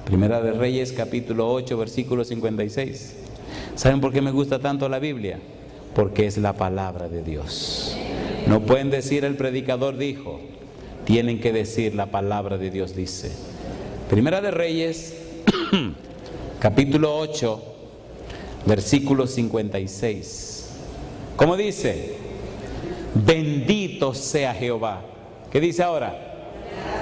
Primera de Reyes capítulo 8 versículo 56. ¿Saben por qué me gusta tanto la Biblia? Porque es la palabra de Dios. No pueden decir el predicador dijo, tienen que decir la palabra de Dios dice. Primera de Reyes capítulo 8 versículo 56. ¿Cómo dice? Bendito sea Jehová. ¿Qué dice ahora?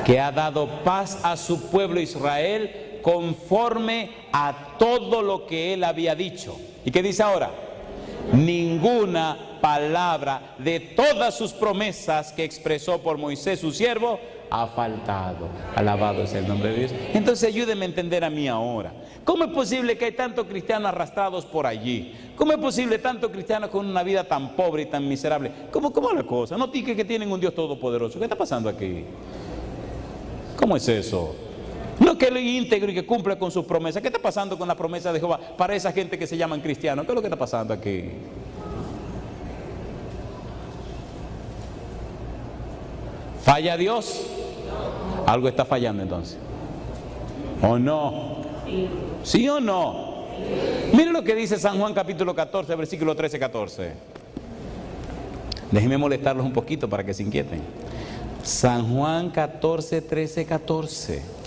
Que ha dado paz a su pueblo Israel conforme a todo lo que él había dicho. ¿Y qué dice ahora? Ninguna palabra de todas sus promesas que expresó por Moisés su siervo ha faltado. Alabado sea el nombre de Dios. Entonces ayúdenme a entender a mí ahora. ¿Cómo es posible que hay tantos cristianos arrastrados por allí? ¿Cómo es posible tantos cristianos con una vida tan pobre y tan miserable? ¿Cómo es la cosa? No digan que tienen un Dios todopoderoso. ¿Qué está pasando aquí? ¿Cómo es eso? No que él es íntegro y que cumple con sus promesas. ¿Qué está pasando con la promesa de Jehová para esa gente que se llaman cristianos? ¿Qué es lo que está pasando aquí? ¿Falla Dios? Algo está fallando entonces. ¿O no? ¿Sí o no? Miren lo que dice San Juan capítulo 14, versículo 13-14. Déjenme molestarlos un poquito para que se inquieten. San Juan 14, 13, 14.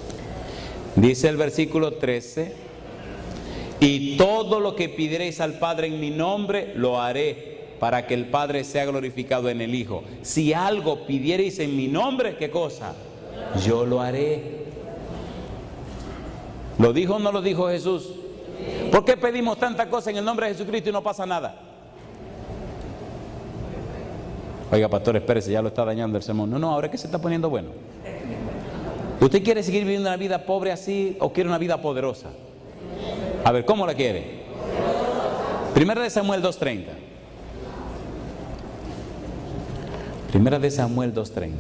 Dice el versículo 13, Y todo lo que pidiereis al Padre en mi nombre, lo haré, para que el Padre sea glorificado en el Hijo. Si algo pidiereis en mi nombre, ¿qué cosa? Yo lo haré. ¿Lo dijo o no lo dijo Jesús? ¿Por qué pedimos tantas cosas en el nombre de Jesucristo y no pasa nada? Oiga, pastor, espérese, ya lo está dañando el sermón. No, ahora es que se está poniendo bueno. ¿Usted quiere seguir viviendo una vida pobre así o quiere una vida poderosa? A ver, ¿cómo la quiere? Primera de Samuel 2:30. Primera de Samuel 2:30.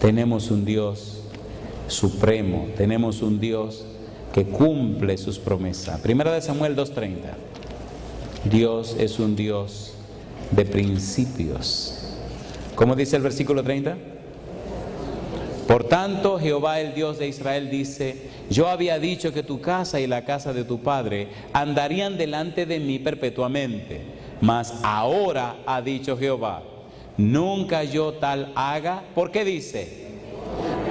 Tenemos un Dios supremo, tenemos un Dios que cumple sus promesas. Primera de Samuel 2:30. Dios es un Dios de principios. ¿Cómo dice el versículo 30? Por tanto, Jehová el Dios de Israel dice: yo había dicho que tu casa y la casa de tu padre andarían delante de mí perpetuamente, mas ahora ha dicho Jehová: nunca yo tal haga. ¿Por qué dice?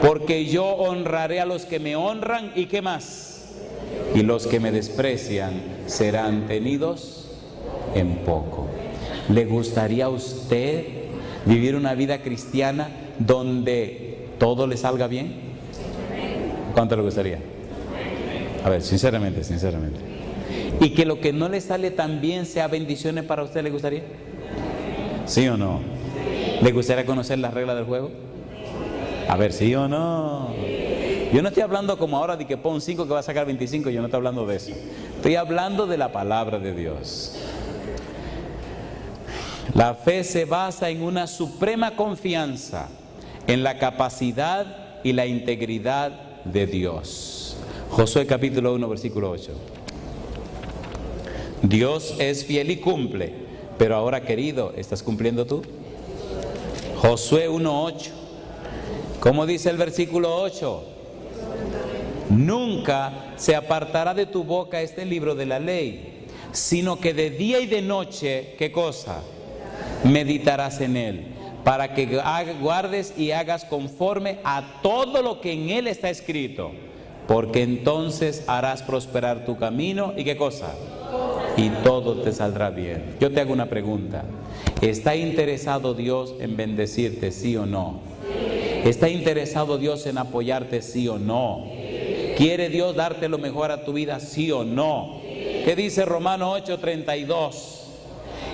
Porque yo honraré a los que me honran, ¿y qué más? Y los que me desprecian serán tenidos en poco. ¿Le gustaría a usted vivir una vida cristiana donde todo le salga bien? ¿Cuánto le gustaría? A ver, sinceramente. Y que lo que no le sale tan bien sea bendiciones para usted, ¿le gustaría? ¿Sí o no? ¿Le gustaría conocer las reglas del juego? A ver, ¿sí o no? Yo no estoy hablando como ahora de que pon 5 que va a sacar 25, yo no estoy hablando de eso. Estoy hablando de la palabra de Dios. La fe se basa en una suprema confianza en la capacidad y la integridad de Dios. Josué capítulo 1, versículo 8. Dios es fiel y cumple, pero ahora, querido, ¿estás cumpliendo tú? Josué 1:8. ¿Cómo dice el versículo 8? Nunca se apartará de tu boca este libro de la ley, sino que de día y de noche, ¿qué cosa? Meditarás en él, para que guardes y hagas conforme a todo lo que en él está escrito, porque entonces harás prosperar tu camino, ¿y qué cosa? Y todo te saldrá bien. Yo te hago una pregunta: ¿está interesado Dios en bendecirte, sí o no? ¿Está interesado Dios en apoyarte, sí o no? ¿Quiere Dios darte lo mejor a tu vida, sí o no? ¿Qué dice Romanos 8:32?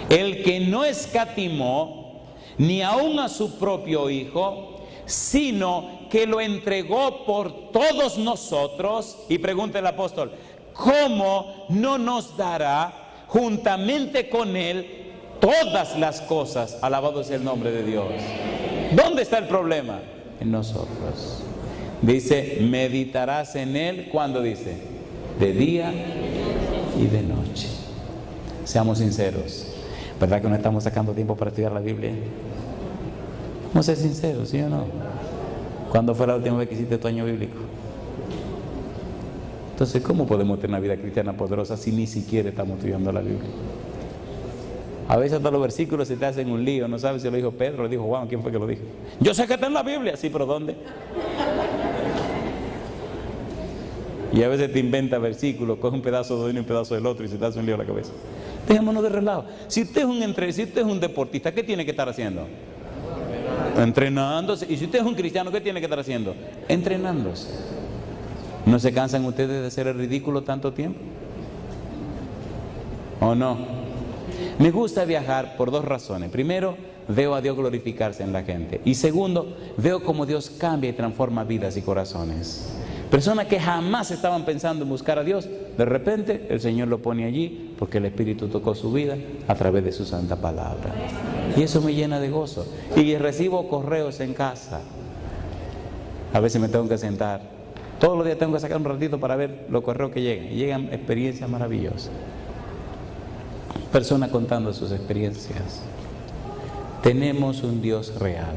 El que no escatimó ni aun a su propio Hijo, sino que lo entregó por todos nosotros. Y pregunta el apóstol: ¿cómo no nos dará juntamente con él todas las cosas? Alabado sea el nombre de Dios. ¿Dónde está el problema? En nosotros. Dice: meditarás en él. ¿Cuándo dice? De día y de noche. Seamos sinceros. ¿Verdad que no estamos sacando tiempo para estudiar la Biblia? Vamos a ser sinceros, ¿sí o no? ¿Cuándo fue la última vez que hiciste tu año bíblico? Entonces, ¿cómo podemos tener una vida cristiana poderosa si ni siquiera estamos estudiando la Biblia? A veces hasta los versículos se te hacen un lío. No sabes si lo dijo Pedro, lo dijo Juan, ¿quién fue que lo dijo? Yo sé que está en la Biblia. Sí, pero ¿dónde? Y a veces te inventa versículos, coge un pedazo de uno y un pedazo del otro y se te hace un lío en la cabeza. Dejémonos de relajo. Si usted es un deportista, ¿qué tiene que estar haciendo? Entrenándose. Y si usted es un cristiano, ¿qué tiene que estar haciendo? Entrenándose. ¿No se cansan ustedes de hacer el ridículo tanto tiempo? ¿O no? Me gusta viajar por dos razones. Primero, veo a Dios glorificarse en la gente. Y segundo, veo cómo Dios cambia y transforma vidas y corazones. Personas que jamás estaban pensando en buscar a Dios, de repente el Señor lo pone allí porque el Espíritu tocó su vida a través de su santa palabra. Y eso me llena de gozo. Y recibo correos en casa. A veces me tengo que sentar. Todos los días tengo que sacar un ratito para ver los correos que llegan. Y llegan experiencias maravillosas. Personas contando sus experiencias. Tenemos un Dios real.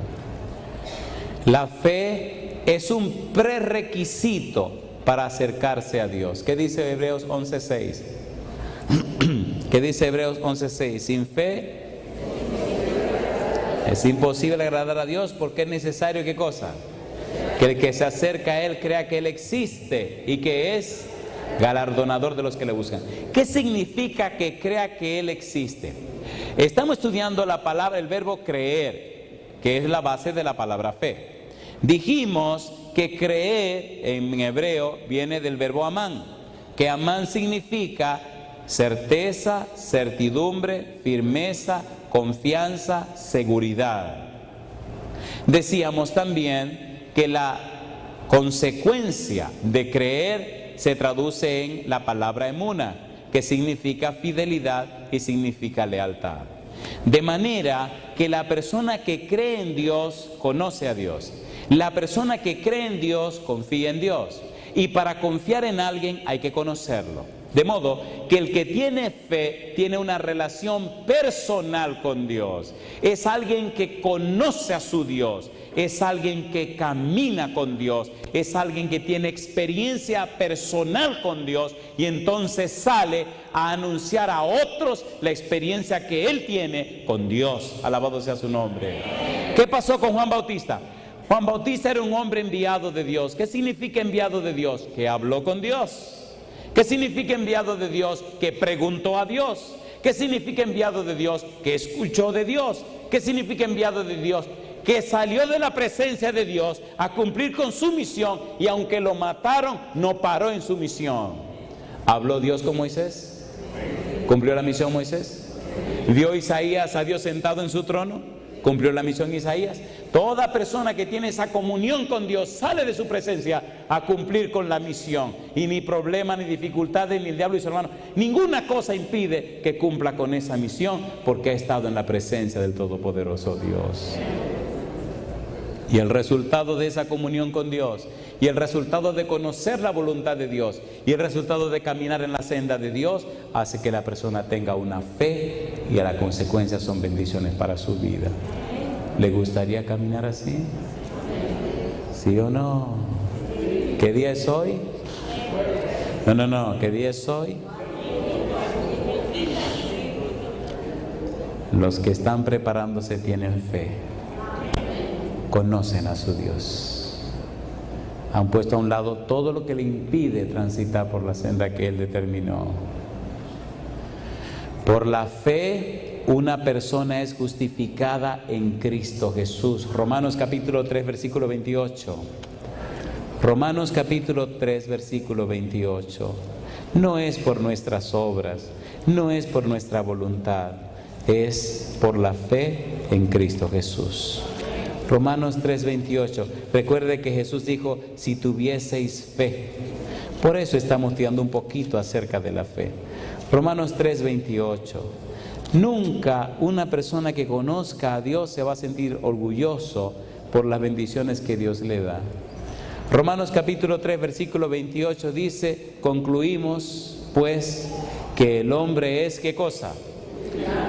La fe es un prerequisito para acercarse a Dios. ¿Qué dice Hebreos 11:6? ¿Qué dice Hebreos 11:6? Sin fe es imposible agradar a Dios, porque es necesario, ¿qué cosa? Que el que se acerca a Él crea que Él existe y que es galardonador de los que le buscan. ¿Qué significa que crea que Él existe? Estamos estudiando la palabra, el verbo creer, que es la base de la palabra fe. Dijimos que creer en hebreo viene del verbo amán, que amán significa certeza, certidumbre, firmeza, confianza, seguridad. Decíamos también que la consecuencia de creer se traduce en la palabra emuna, que significa fidelidad y significa lealtad. De manera que la persona que cree en Dios conoce a Dios. La persona que cree en Dios confía en Dios. Y para confiar en alguien hay que conocerlo. De modo que el que tiene fe tiene una relación personal con Dios. Es alguien que conoce a su Dios. Es alguien que camina con Dios. Es alguien que tiene experiencia personal con Dios. Y entonces sale a anunciar a otros la experiencia que él tiene con Dios. Alabado sea su nombre. ¿Qué pasó con Juan Bautista? Juan Bautista era un hombre enviado de Dios. ¿Qué significa enviado de Dios? Que habló con Dios. ¿Qué significa enviado de Dios? Que preguntó a Dios. ¿Qué significa enviado de Dios? Que escuchó de Dios. ¿Qué significa enviado de Dios? Que salió de la presencia de Dios a cumplir con su misión, y aunque lo mataron, no paró en su misión. ¿Habló Dios con Moisés? ¿Cumplió la misión Moisés? ¿Vio Isaías a Dios sentado en su trono? ¿Cumplió la misión Isaías? Toda persona que tiene esa comunión con Dios sale de su presencia a cumplir con la misión. Y ni problema, ni dificultades, ni el diablo y su hermano, ninguna cosa impide que cumpla con esa misión, porque ha estado en la presencia del Todopoderoso Dios. Y el resultado de esa comunión con Dios, y el resultado de conocer la voluntad de Dios, y el resultado de caminar en la senda de Dios, hace que la persona tenga una fe, y a la consecuencia son bendiciones para su vida. ¿Le gustaría caminar así? ¿Sí o no? ¿Qué día es hoy? No. ¿Qué día es hoy? Los que están preparándose tienen fe. Conocen a su Dios. Han puesto a un lado todo lo que le impide transitar por la senda que Él determinó. Por la fe, una persona es justificada en Cristo Jesús. Romanos capítulo 3, versículo 28. Romanos capítulo 3, versículo 28. No es por nuestras obras, no es por nuestra voluntad, es por la fe en Cristo Jesús. Romanos 3:28. Recuerde que Jesús dijo, si tuvieseis fe. Por eso estamos estudiando un poquito acerca de la fe. Romanos 3:28. Nunca una persona que conozca a Dios se va a sentir orgulloso por las bendiciones que Dios le da. Romanos capítulo 3, versículo 28 dice, concluimos pues que el hombre es, ¿qué cosa?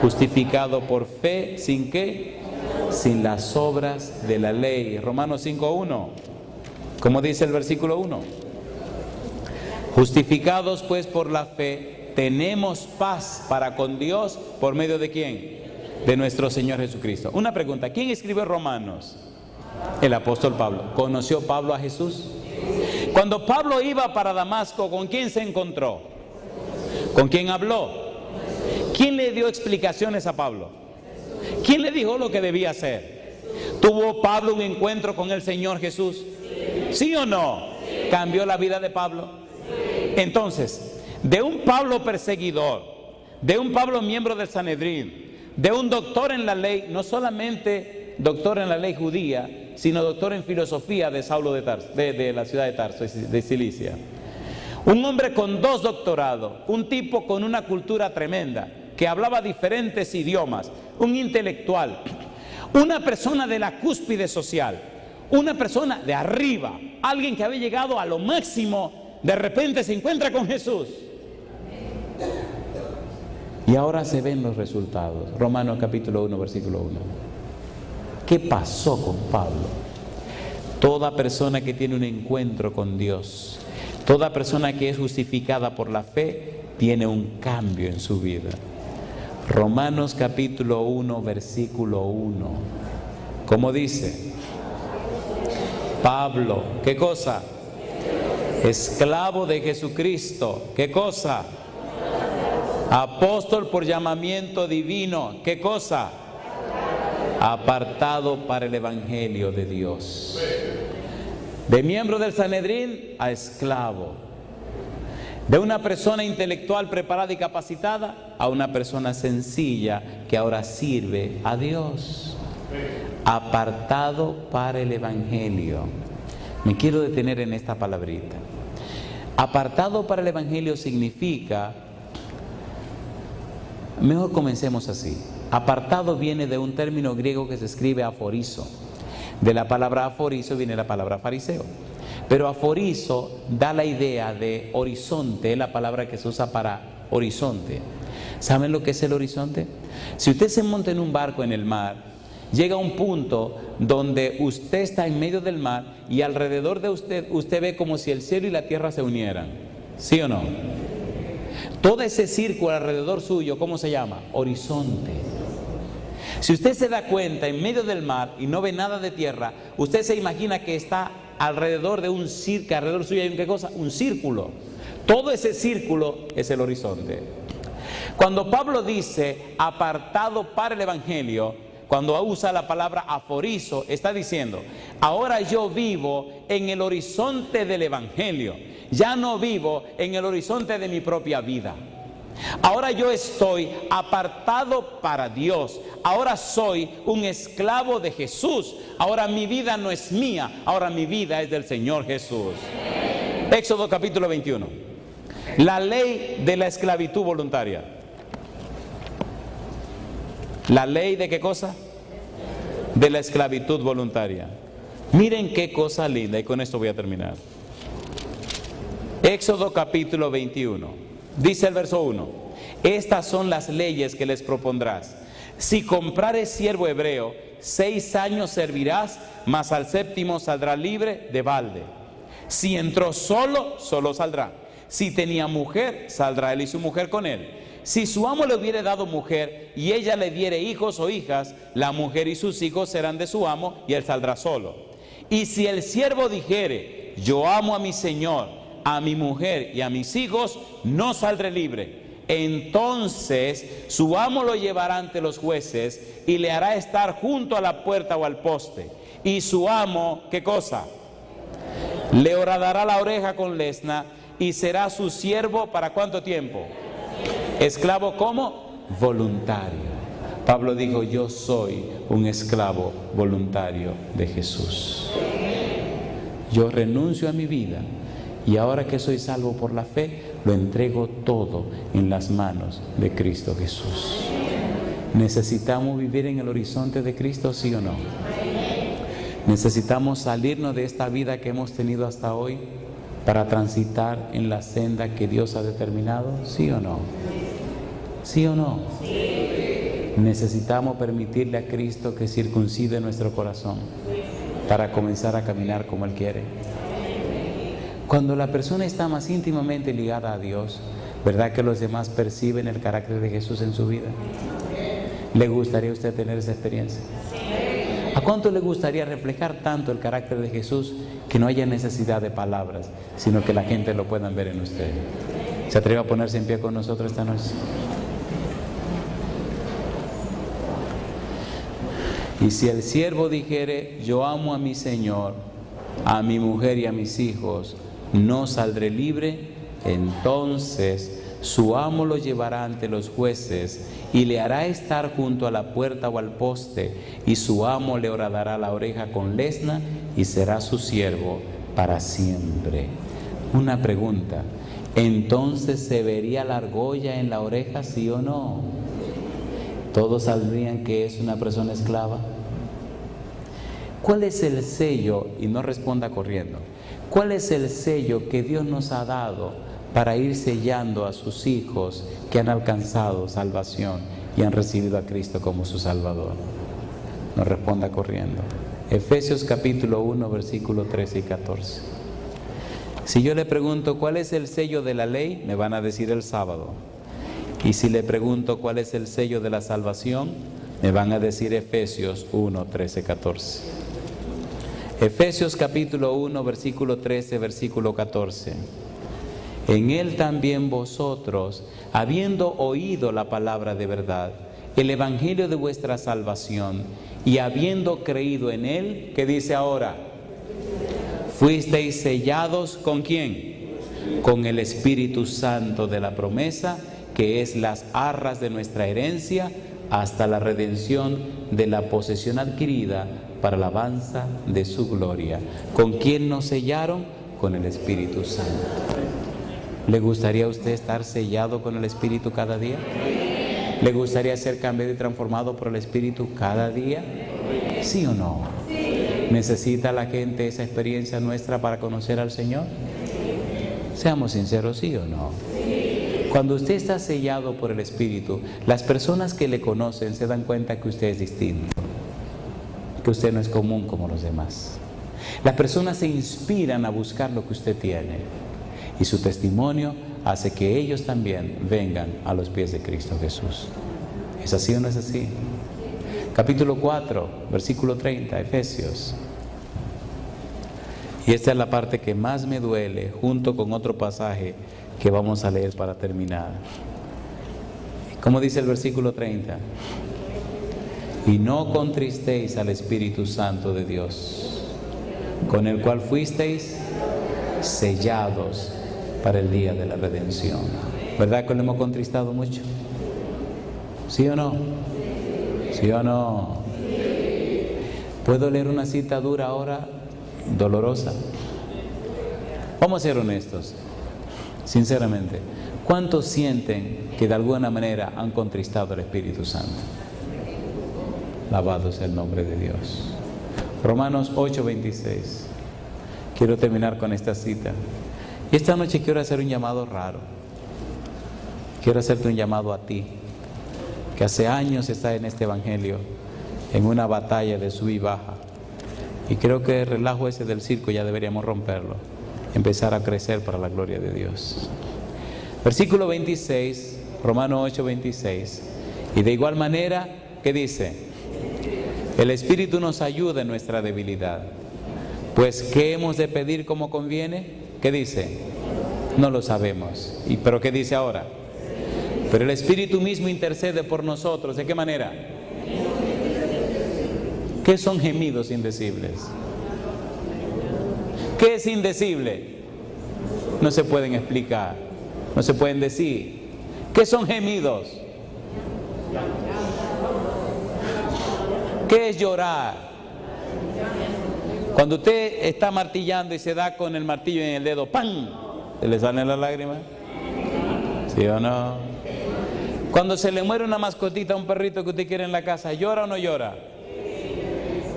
Justificado por fe, ¿sin qué? Sin las obras de la ley. Romanos 5:1. ¿Cómo dice el versículo 1? Justificados pues por la fe, tenemos paz para con Dios, ¿por medio de quién? De nuestro Señor Jesucristo. Una pregunta, ¿quién escribió Romanos? El apóstol Pablo. ¿Conoció Pablo a Jesús? Cuando Pablo iba para Damasco, ¿con quién se encontró? ¿Con quién habló? ¿Quién le dio explicaciones a Pablo? ¿Quién le dijo lo que debía hacer? ¿Tuvo Pablo un encuentro con el Señor Jesús? ¿Sí o no? ¿Cambió la vida de Pablo? Entonces, de un Pablo perseguidor, de un Pablo miembro del Sanedrín, de un doctor en la ley, no solamente doctor en la ley judía, sino doctor en filosofía de Saulo de Tarso, de la ciudad de Tarso, de Cilicia. Un hombre con 2 doctorados, un tipo con una cultura tremenda, que hablaba diferentes idiomas, un intelectual, una persona de la cúspide social, una persona de arriba, alguien que había llegado a lo máximo, de repente se encuentra con Jesús. Y ahora se ven los resultados. Romanos capítulo 1, versículo 1. ¿Qué pasó con Pablo? Toda persona que tiene un encuentro con Dios, toda persona que es justificada por la fe, tiene un cambio en su vida. Romanos capítulo 1, versículo 1. ¿Cómo dice? Pablo, ¿qué cosa? Esclavo de Jesucristo. ¿Qué cosa? Apóstol por llamamiento divino. ¿Qué cosa? Apartado para el Evangelio de Dios. De miembro del Sanedrín a esclavo. De una persona intelectual preparada y capacitada a una persona sencilla que ahora sirve a Dios. Apartado para el Evangelio. Me quiero detener en esta palabrita. Apartado para el Evangelio significa, mejor comencemos así. Apartado viene de un término griego que se escribe aforizo. De la palabra aforizo viene la palabra fariseo. Pero aforizo da la idea de horizonte, es la palabra que se usa para horizonte. ¿Saben lo que es el horizonte? Si usted se monta en un barco en el mar, llega a un punto donde usted está en medio del mar y alrededor de usted ve como si el cielo y la tierra se unieran. ¿Sí o no? Todo ese círculo alrededor suyo, ¿cómo se llama? Horizonte. Si usted se da cuenta en medio del mar y no ve nada de tierra, usted se imagina que está alrededor de un círculo, alrededor suyo hay ¿qué cosa? Un círculo. Todo ese círculo es el horizonte. Cuando Pablo dice apartado para el Evangelio, cuando usa la palabra aforizo, está diciendo, ahora yo vivo en el horizonte del Evangelio, ya no vivo en el horizonte de mi propia vida. Ahora yo estoy apartado para Dios. Ahora soy un esclavo de Jesús. Ahora mi vida no es mía, ahora mi vida es del Señor Jesús. Éxodo capítulo 21. La ley de la esclavitud voluntaria. ¿La ley de qué cosa? De la esclavitud voluntaria. Miren qué cosa linda, y con esto voy a terminar. Éxodo capítulo 21. Dice el verso 1, estas son las leyes que les propondrás. Si comprares siervo hebreo, 6 años servirás, mas al 7º saldrá libre de balde. Si entró solo, solo saldrá. Si tenía mujer, saldrá él y su mujer con él. Si su amo le hubiere dado mujer y ella le diere hijos o hijas, la mujer y sus hijos serán de su amo y él saldrá solo. Y si el siervo dijere, yo amo a mi señor, a mi mujer y a mis hijos, no saldré libre. Entonces su amo lo llevará ante los jueces y le hará estar junto a la puerta o al poste. Y su amo, ¿qué cosa? Le horadará la oreja con lesna y será su siervo ¿para cuánto tiempo? ¿Esclavo cómo? Voluntario. Pablo dijo, yo soy un esclavo voluntario de Jesús. Yo renuncio a mi vida. Y ahora que soy salvo por la fe, lo entrego todo en las manos de Cristo Jesús. ¿Necesitamos vivir en el horizonte de Cristo, sí o no? ¿Necesitamos salirnos de esta vida que hemos tenido hasta hoy para transitar en la senda que Dios ha determinado, sí o no? ¿Sí o no? Necesitamos permitirle a Cristo que circuncide nuestro corazón para comenzar a caminar como Él quiere. Cuando la persona está más íntimamente ligada a Dios, ¿verdad que los demás perciben el carácter de Jesús en su vida? ¿Le gustaría a usted tener esa experiencia? ¿A cuánto le gustaría reflejar tanto el carácter de Jesús que no haya necesidad de palabras, sino que la gente lo pueda ver en usted? ¿Se atreve a ponerse en pie con nosotros esta noche? Y si el siervo dijere, yo amo a mi Señor, a mi mujer y a mis hijos, no saldré libre, entonces su amo lo llevará ante los jueces y le hará estar junto a la puerta o al poste, y su amo le horadará la oreja con lesna y será su siervo para siempre. Una pregunta, ¿entonces se vería la argolla en la oreja, sí o no? ¿Todos sabrían que es una persona esclava? ¿Cuál es el sello? Y no responda corriendo. ¿Cuál es el sello que Dios nos ha dado para ir sellando a sus hijos que han alcanzado salvación y han recibido a Cristo como su Salvador? No responda corriendo. Efesios capítulo 1, versículos 13 y 14. Si yo le pregunto cuál es el sello de la ley, me van a decir el sábado. Y si le pregunto cuál es el sello de la salvación, me van a decir Efesios 1, 13, 14. Efesios capítulo 1, versículo 13, versículo 14. En Él también vosotros, habiendo oído la palabra de verdad, el evangelio de vuestra salvación, y habiendo creído en Él, ¿qué dice ahora? Fuisteis sellados ¿con quién? Con el Espíritu Santo de la promesa, que es las arras de nuestra herencia, hasta la redención de la posesión adquirida para la alabanza de su gloria. ¿Con quién nos sellaron? Con el Espíritu Santo. ¿Le gustaría a usted estar sellado con el Espíritu cada día? ¿Le gustaría ser cambiado y transformado por el Espíritu cada día? ¿Sí o no? ¿Necesita la gente esa experiencia nuestra para conocer al Señor? Seamos sinceros, ¿sí o no? Cuando usted está sellado por el Espíritu, las personas que le conocen se dan cuenta que usted es distinto, que usted no es común como los demás. Las personas se inspiran a buscar lo que usted tiene, y su testimonio hace que ellos también vengan a los pies de Cristo Jesús. ¿Es así o no es así? Capítulo 4, versículo 30, Efesios. Y esta es la parte que más me duele, junto con otro pasaje que vamos a leer para terminar. ¿Cómo dice el versículo 30? Y no contristéis al Espíritu Santo de Dios, con el cual fuisteis sellados para el día de la redención. ¿Verdad que lo hemos contristado mucho? ¿Sí o no? ¿Sí o no? ¿Puedo leer una cita dura ahora? Dolorosa. Vamos a ser honestos, sinceramente. ¿Cuántos sienten que de alguna manera han contristado al Espíritu Santo? Alabado sea el nombre de Dios. Romanos 8:26. Quiero terminar con esta cita. Y esta noche quiero hacer un llamado raro. Quiero hacerte un llamado a ti, que hace años está en este evangelio, en una batalla de sub y baja. Y creo que el relajo ese del circo ya deberíamos romperlo, empezar a crecer para la gloria de Dios. Versículo 26, Romanos 8:26. Y de igual manera, ¿qué dice? El Espíritu nos ayuda en nuestra debilidad. Pues, ¿qué hemos de pedir como conviene? ¿Qué dice? No lo sabemos. ¿Pero qué dice ahora? Pero el Espíritu mismo intercede por nosotros. ¿De qué manera? ¿Qué son gemidos indecibles? ¿Qué es indecible? No se pueden explicar, no se pueden decir. ¿Qué son gemidos? ¿Qué es llorar? Cuando usted está martillando y se da con el martillo en el dedo, ¡pam!, ¿se le salen las lágrimas? ¿Sí o no? Cuando se le muere una mascotita, un perrito que usted quiere en la casa, ¿llora o no llora?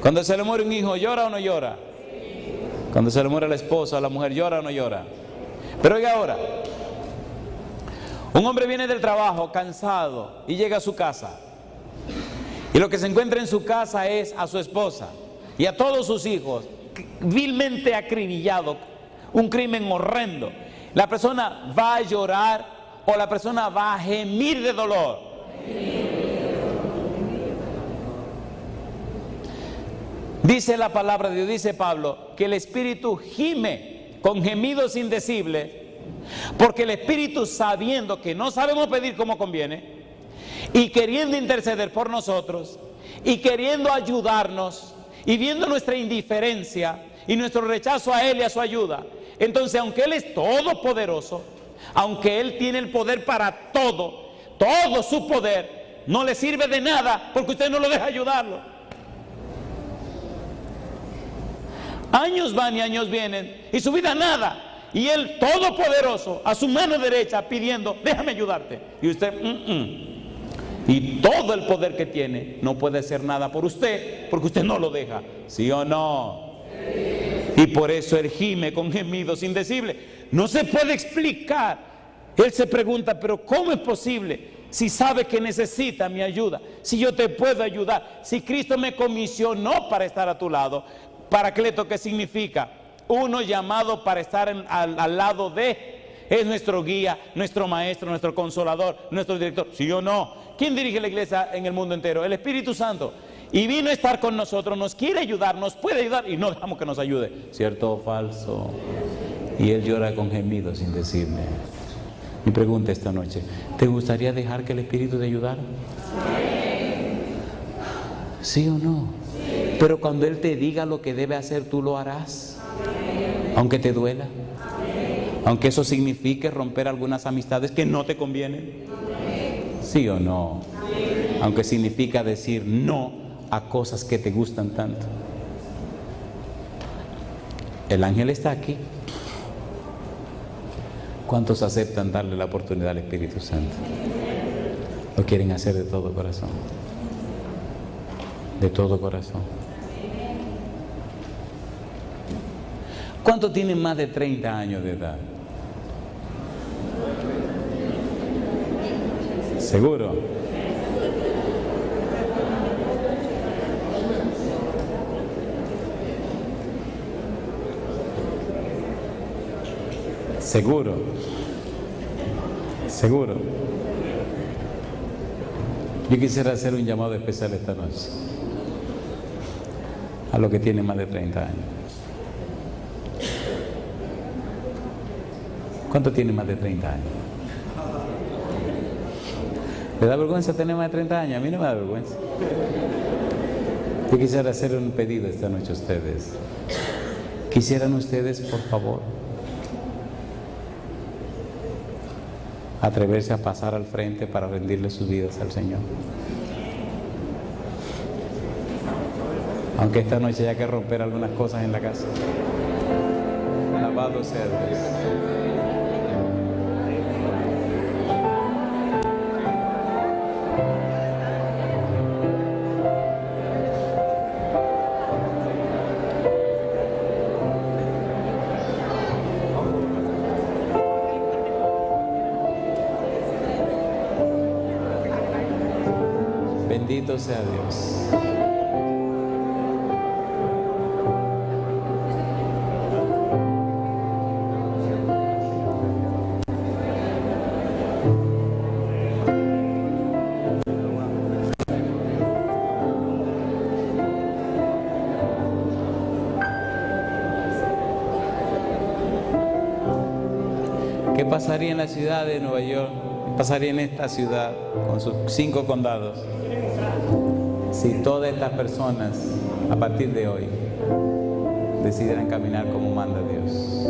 Cuando se le muere un hijo, ¿llora o no llora? Cuando se le muere la esposa o la mujer, ¿llora o no llora? Pero oiga ahora, un hombre viene del trabajo cansado y llega a su casa, y lo que se encuentra en su casa es a su esposa y a todos sus hijos vilmente acribillados, un crimen horrendo. La persona va a llorar o la persona va a gemir de dolor. Dice la palabra de Dios, dice Pablo, que el Espíritu gime con gemidos indecibles, porque el Espíritu, sabiendo que no sabemos pedir como conviene, y queriendo interceder por nosotros, y queriendo ayudarnos, y viendo nuestra indiferencia y nuestro rechazo a Él y a su ayuda, entonces, aunque Él es todopoderoso, aunque Él tiene el poder para todo, todo su poder no le sirve de nada porque usted no lo deja ayudarlo. Años van y años vienen y su vida nada, y Él todopoderoso a su mano derecha pidiendo, déjame ayudarte, y usted y todo el poder que tiene no puede hacer nada por usted porque usted no lo deja. ¿Sí o no? Y por eso Él gime con gemidos indecibles. No se puede explicar. Él se pregunta, pero ¿cómo es posible? Si sabe que necesita mi ayuda, si yo te puedo ayudar, si Cristo me comisionó para estar a tu lado. Paracleto, ¿qué significa? Uno llamado para estar al lado de. Es nuestro guía, nuestro maestro, nuestro consolador, nuestro director. ¿Sí o no? ¿Quién dirige la iglesia en el mundo entero? El Espíritu Santo. y vino a estar con nosotros, nos quiere ayudar, nos puede ayudar y no dejamos que nos ayude. ¿Cierto o falso? Y él llora con gemidos sin decirme. Mi pregunta esta noche, ¿te gustaría dejar que el Espíritu te ayudara? ¿Sí o no? Pero cuando Él te diga lo que debe hacer, ¿tú lo harás? Aunque te duela. Aunque eso signifique romper algunas amistades que no te convienen. ¿Sí o no? Aunque significa decir no a cosas que te gustan tanto. El ángel está aquí. ¿Cuántos aceptan darle la oportunidad al Espíritu Santo? Lo quieren hacer de todo corazón. De todo corazón. ¿Cuántos tienen más de 30 años de edad? ¿Seguro? ¿Seguro? ¿Seguro? Yo quisiera hacer un llamado especial esta noche a los que tienen más de 30 años. ¿Cuántos tienen más de 30 años? ¿Le da vergüenza tener más de 30 años? A mí no me da vergüenza. Yo quisiera hacer un pedido esta noche a ustedes. ¿Quisieran ustedes, por favor, atreverse a pasar al frente para rendirle sus vidas al Señor? Aunque esta noche haya que romper algunas cosas en la casa. Alabado sea Dios. Bendito sea Dios. ¿Qué pasaría en la ciudad de Nueva York? ¿Qué pasaría en esta ciudad con sus 5 condados? Si todas estas personas, a partir de hoy, decidieran caminar como manda Dios.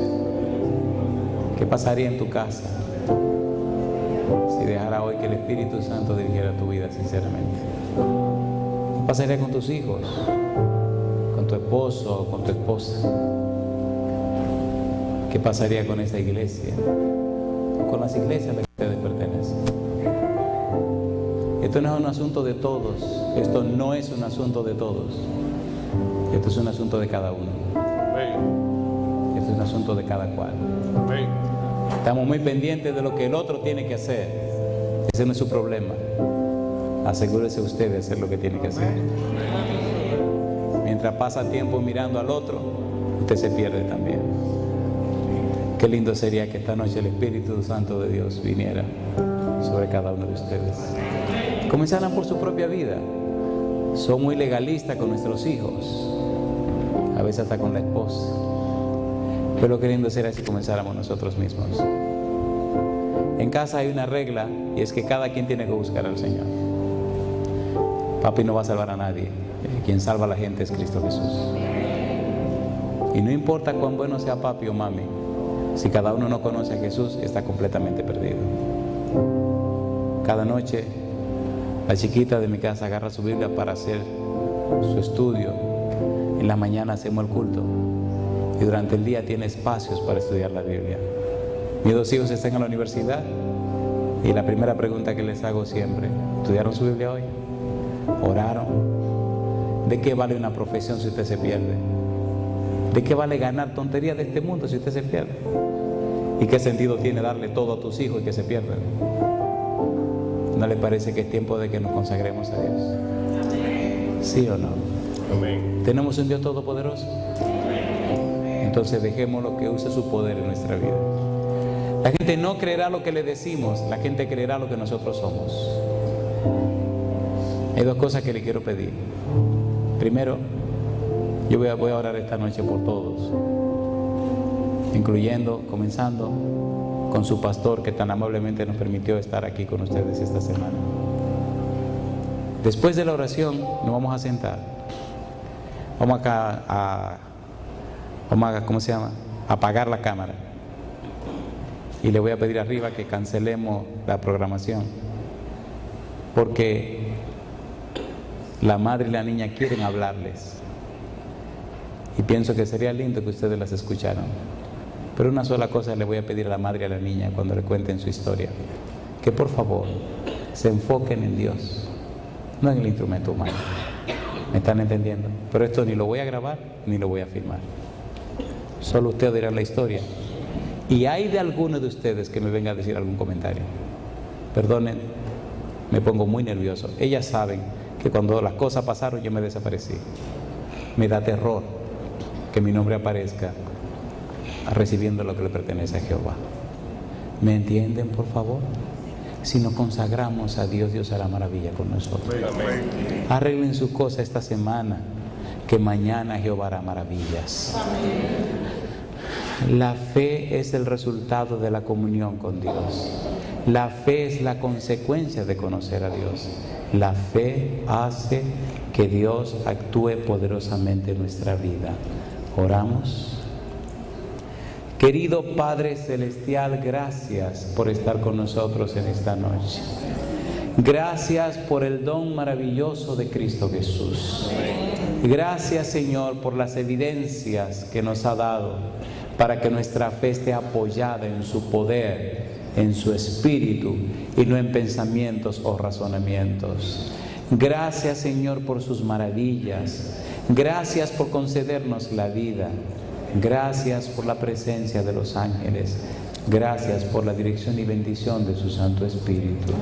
¿Qué pasaría en tu casa si dejara hoy que el Espíritu Santo dirigiera tu vida sinceramente? ¿Qué pasaría con tus hijos, con tu esposo, con tu esposa? ¿Qué pasaría con esta iglesia? Con las iglesias a las que ustedes pertenecen. Esto no es un asunto de todos. Esto no es un asunto de todos. Esto es un asunto de cada uno. Esto es un asunto de cada cual. Estamos muy pendientes de lo que el otro tiene que hacer. Ese no es su problema. Asegúrese usted de hacer lo que tiene que hacer. Mientras pasa tiempo mirando al otro, usted se pierde también. Qué lindo sería que esta noche el Espíritu Santo de Dios viniera sobre cada uno de ustedes. Comenzaran por su propia vida. Son muy legalistas con nuestros hijos, a veces hasta con la esposa. Pero lo que lindo sería si comenzáramos nosotros mismos. En casa hay una regla y es que cada quien tiene que buscar al Señor. Papi no va a salvar a nadie. Quien salva a la gente es Cristo Jesús. Y no importa cuán bueno sea papi o mami, si cada uno no conoce a Jesús, está completamente perdido. Cada noche, la chiquita de mi casa agarra su Biblia para hacer su estudio. En la mañana hacemos el culto. Y durante el día tiene espacios para estudiar la Biblia. Mis 2 hijos están en la universidad. Y la primera pregunta que les hago siempre: ¿estudiaron su Biblia hoy? ¿Oraron? ¿De qué vale una profesión si usted se pierde? ¿De qué vale ganar tonterías de este mundo si usted se pierde? ¿Y qué sentido tiene darle todo a tus hijos y que se pierdan? ¿No le parece que es tiempo de que nos consagremos a Dios? ¿Sí o no? Amén. ¿Tenemos un Dios todopoderoso? Entonces dejémoslo que use su poder en nuestra vida. La gente no creerá lo que le decimos, la gente creerá lo que nosotros somos. Hay 2 cosas que le quiero pedir. Primero, yo voy a orar esta noche por todos, comenzando con su pastor que tan amablemente nos permitió estar aquí con ustedes esta semana. Después de la oración nos vamos a sentar. Vamos a apagar la cámara. Y le voy a pedir arriba que cancelemos la programación, porque la madre y la niña quieren hablarles. Y pienso que sería lindo que ustedes las escucharan. Pero una sola cosa le voy a pedir a la madre y a la niña cuando le cuenten su historia: que por favor se enfoquen en Dios, no en el instrumento humano. ¿Me están entendiendo? Pero esto ni lo voy a grabar ni lo voy a filmar. Solo ustedes dirán la historia. Y hay de alguno de ustedes que me venga a decir algún comentario. Perdonen, me pongo muy nervioso. Ellas saben que cuando las cosas pasaron yo me desaparecí. Me da terror que mi nombre aparezca recibiendo lo que le pertenece a Jehová. ¿Me entienden, por favor? Si nos consagramos a Dios, Dios hará maravilla con nosotros. Arreglen su cosa esta semana, que mañana Jehová hará maravillas. La fe es el resultado de la comunión con Dios. La fe es la consecuencia de conocer a Dios. La fe hace que Dios actúe poderosamente en nuestra vida. Oramos. Querido Padre Celestial, gracias por estar con nosotros en esta noche. Gracias por el don maravilloso de Cristo Jesús. Gracias, Señor, por las evidencias que nos ha dado para que nuestra fe esté apoyada en su poder, en su espíritu y no en pensamientos o razonamientos. Gracias, Señor, por sus maravillas. Gracias por concedernos la vida. Gracias por la presencia de los ángeles. Gracias por la dirección y bendición de su Santo Espíritu.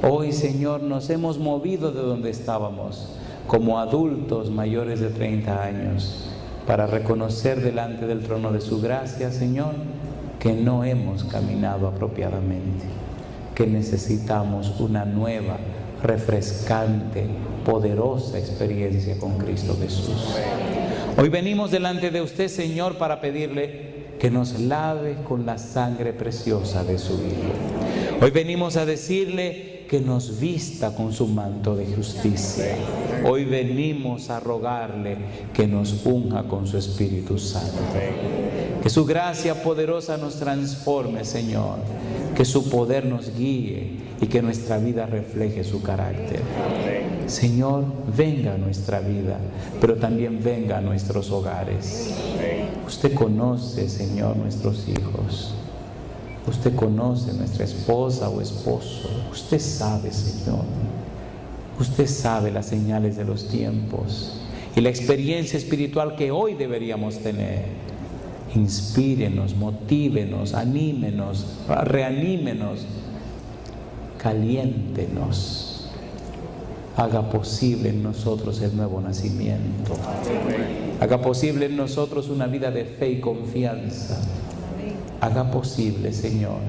Hoy, Señor, nos hemos movido de donde estábamos como adultos mayores de 30 años para reconocer delante del trono de su gracia, Señor, que no hemos caminado apropiadamente, que necesitamos una nueva, refrescante, poderosa experiencia con Cristo Jesús. Hoy venimos delante de usted, Señor, para pedirle que nos lave con la sangre preciosa de su Hijo. Hoy venimos a decirle que nos vista con su manto de justicia. Hoy venimos a rogarle que nos unja con su Espíritu Santo. Que su gracia poderosa nos transforme, Señor. Que su poder nos guíe y que nuestra vida refleje su carácter. Señor, venga a nuestra vida, pero también venga a nuestros hogares. Usted conoce, Señor, nuestros hijos. Usted conoce nuestra esposa o esposo. Usted sabe, Señor. Usted sabe las señales de los tiempos y la experiencia espiritual que hoy deberíamos tener. Inspírenos, motívenos, anímenos, reanímenos, caliéntenos. Haga posible en nosotros el nuevo nacimiento. Haga posible en nosotros una vida de fe y confianza. Haga posible, Señor,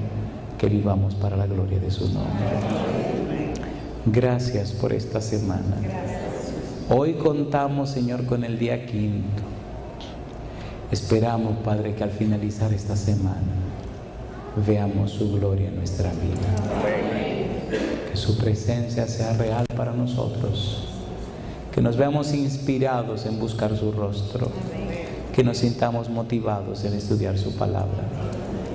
que vivamos para la gloria de su nombre. Gracias por esta semana. Hoy contamos, Señor, con el día 5. Esperamos, Padre, que al finalizar esta semana veamos su gloria en nuestra vida. Que su presencia sea real para nosotros. Que nos veamos inspirados en buscar su rostro. Que nos sintamos motivados en estudiar su palabra.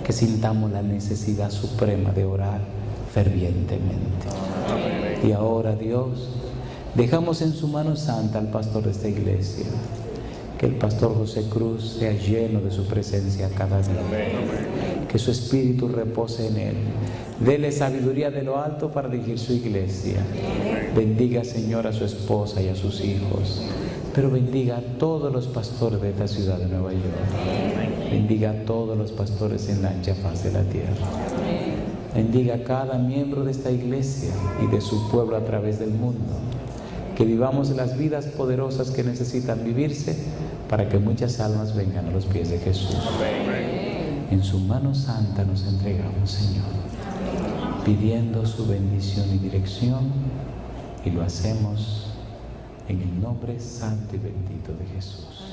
Que sintamos la necesidad suprema de orar fervientemente. Y ahora, Dios, dejamos en su mano santa al pastor de esta iglesia. Que el pastor José Cruz sea lleno de su presencia cada día. Que su espíritu repose en él. Dele sabiduría de lo alto para dirigir su iglesia. Bendiga, Señor, a su esposa y a sus hijos. Pero bendiga a todos los pastores de esta ciudad de Nueva York. Bendiga a todos los pastores en la ancha faz de la tierra. Bendiga a cada miembro de esta iglesia y de su pueblo a través del mundo. Que vivamos las vidas poderosas que necesitan vivirse para que muchas almas vengan a los pies de Jesús. En su mano santa nos entregamos, Señor, pidiendo su bendición y dirección, y lo hacemos En el nombre santo y bendito de Jesús.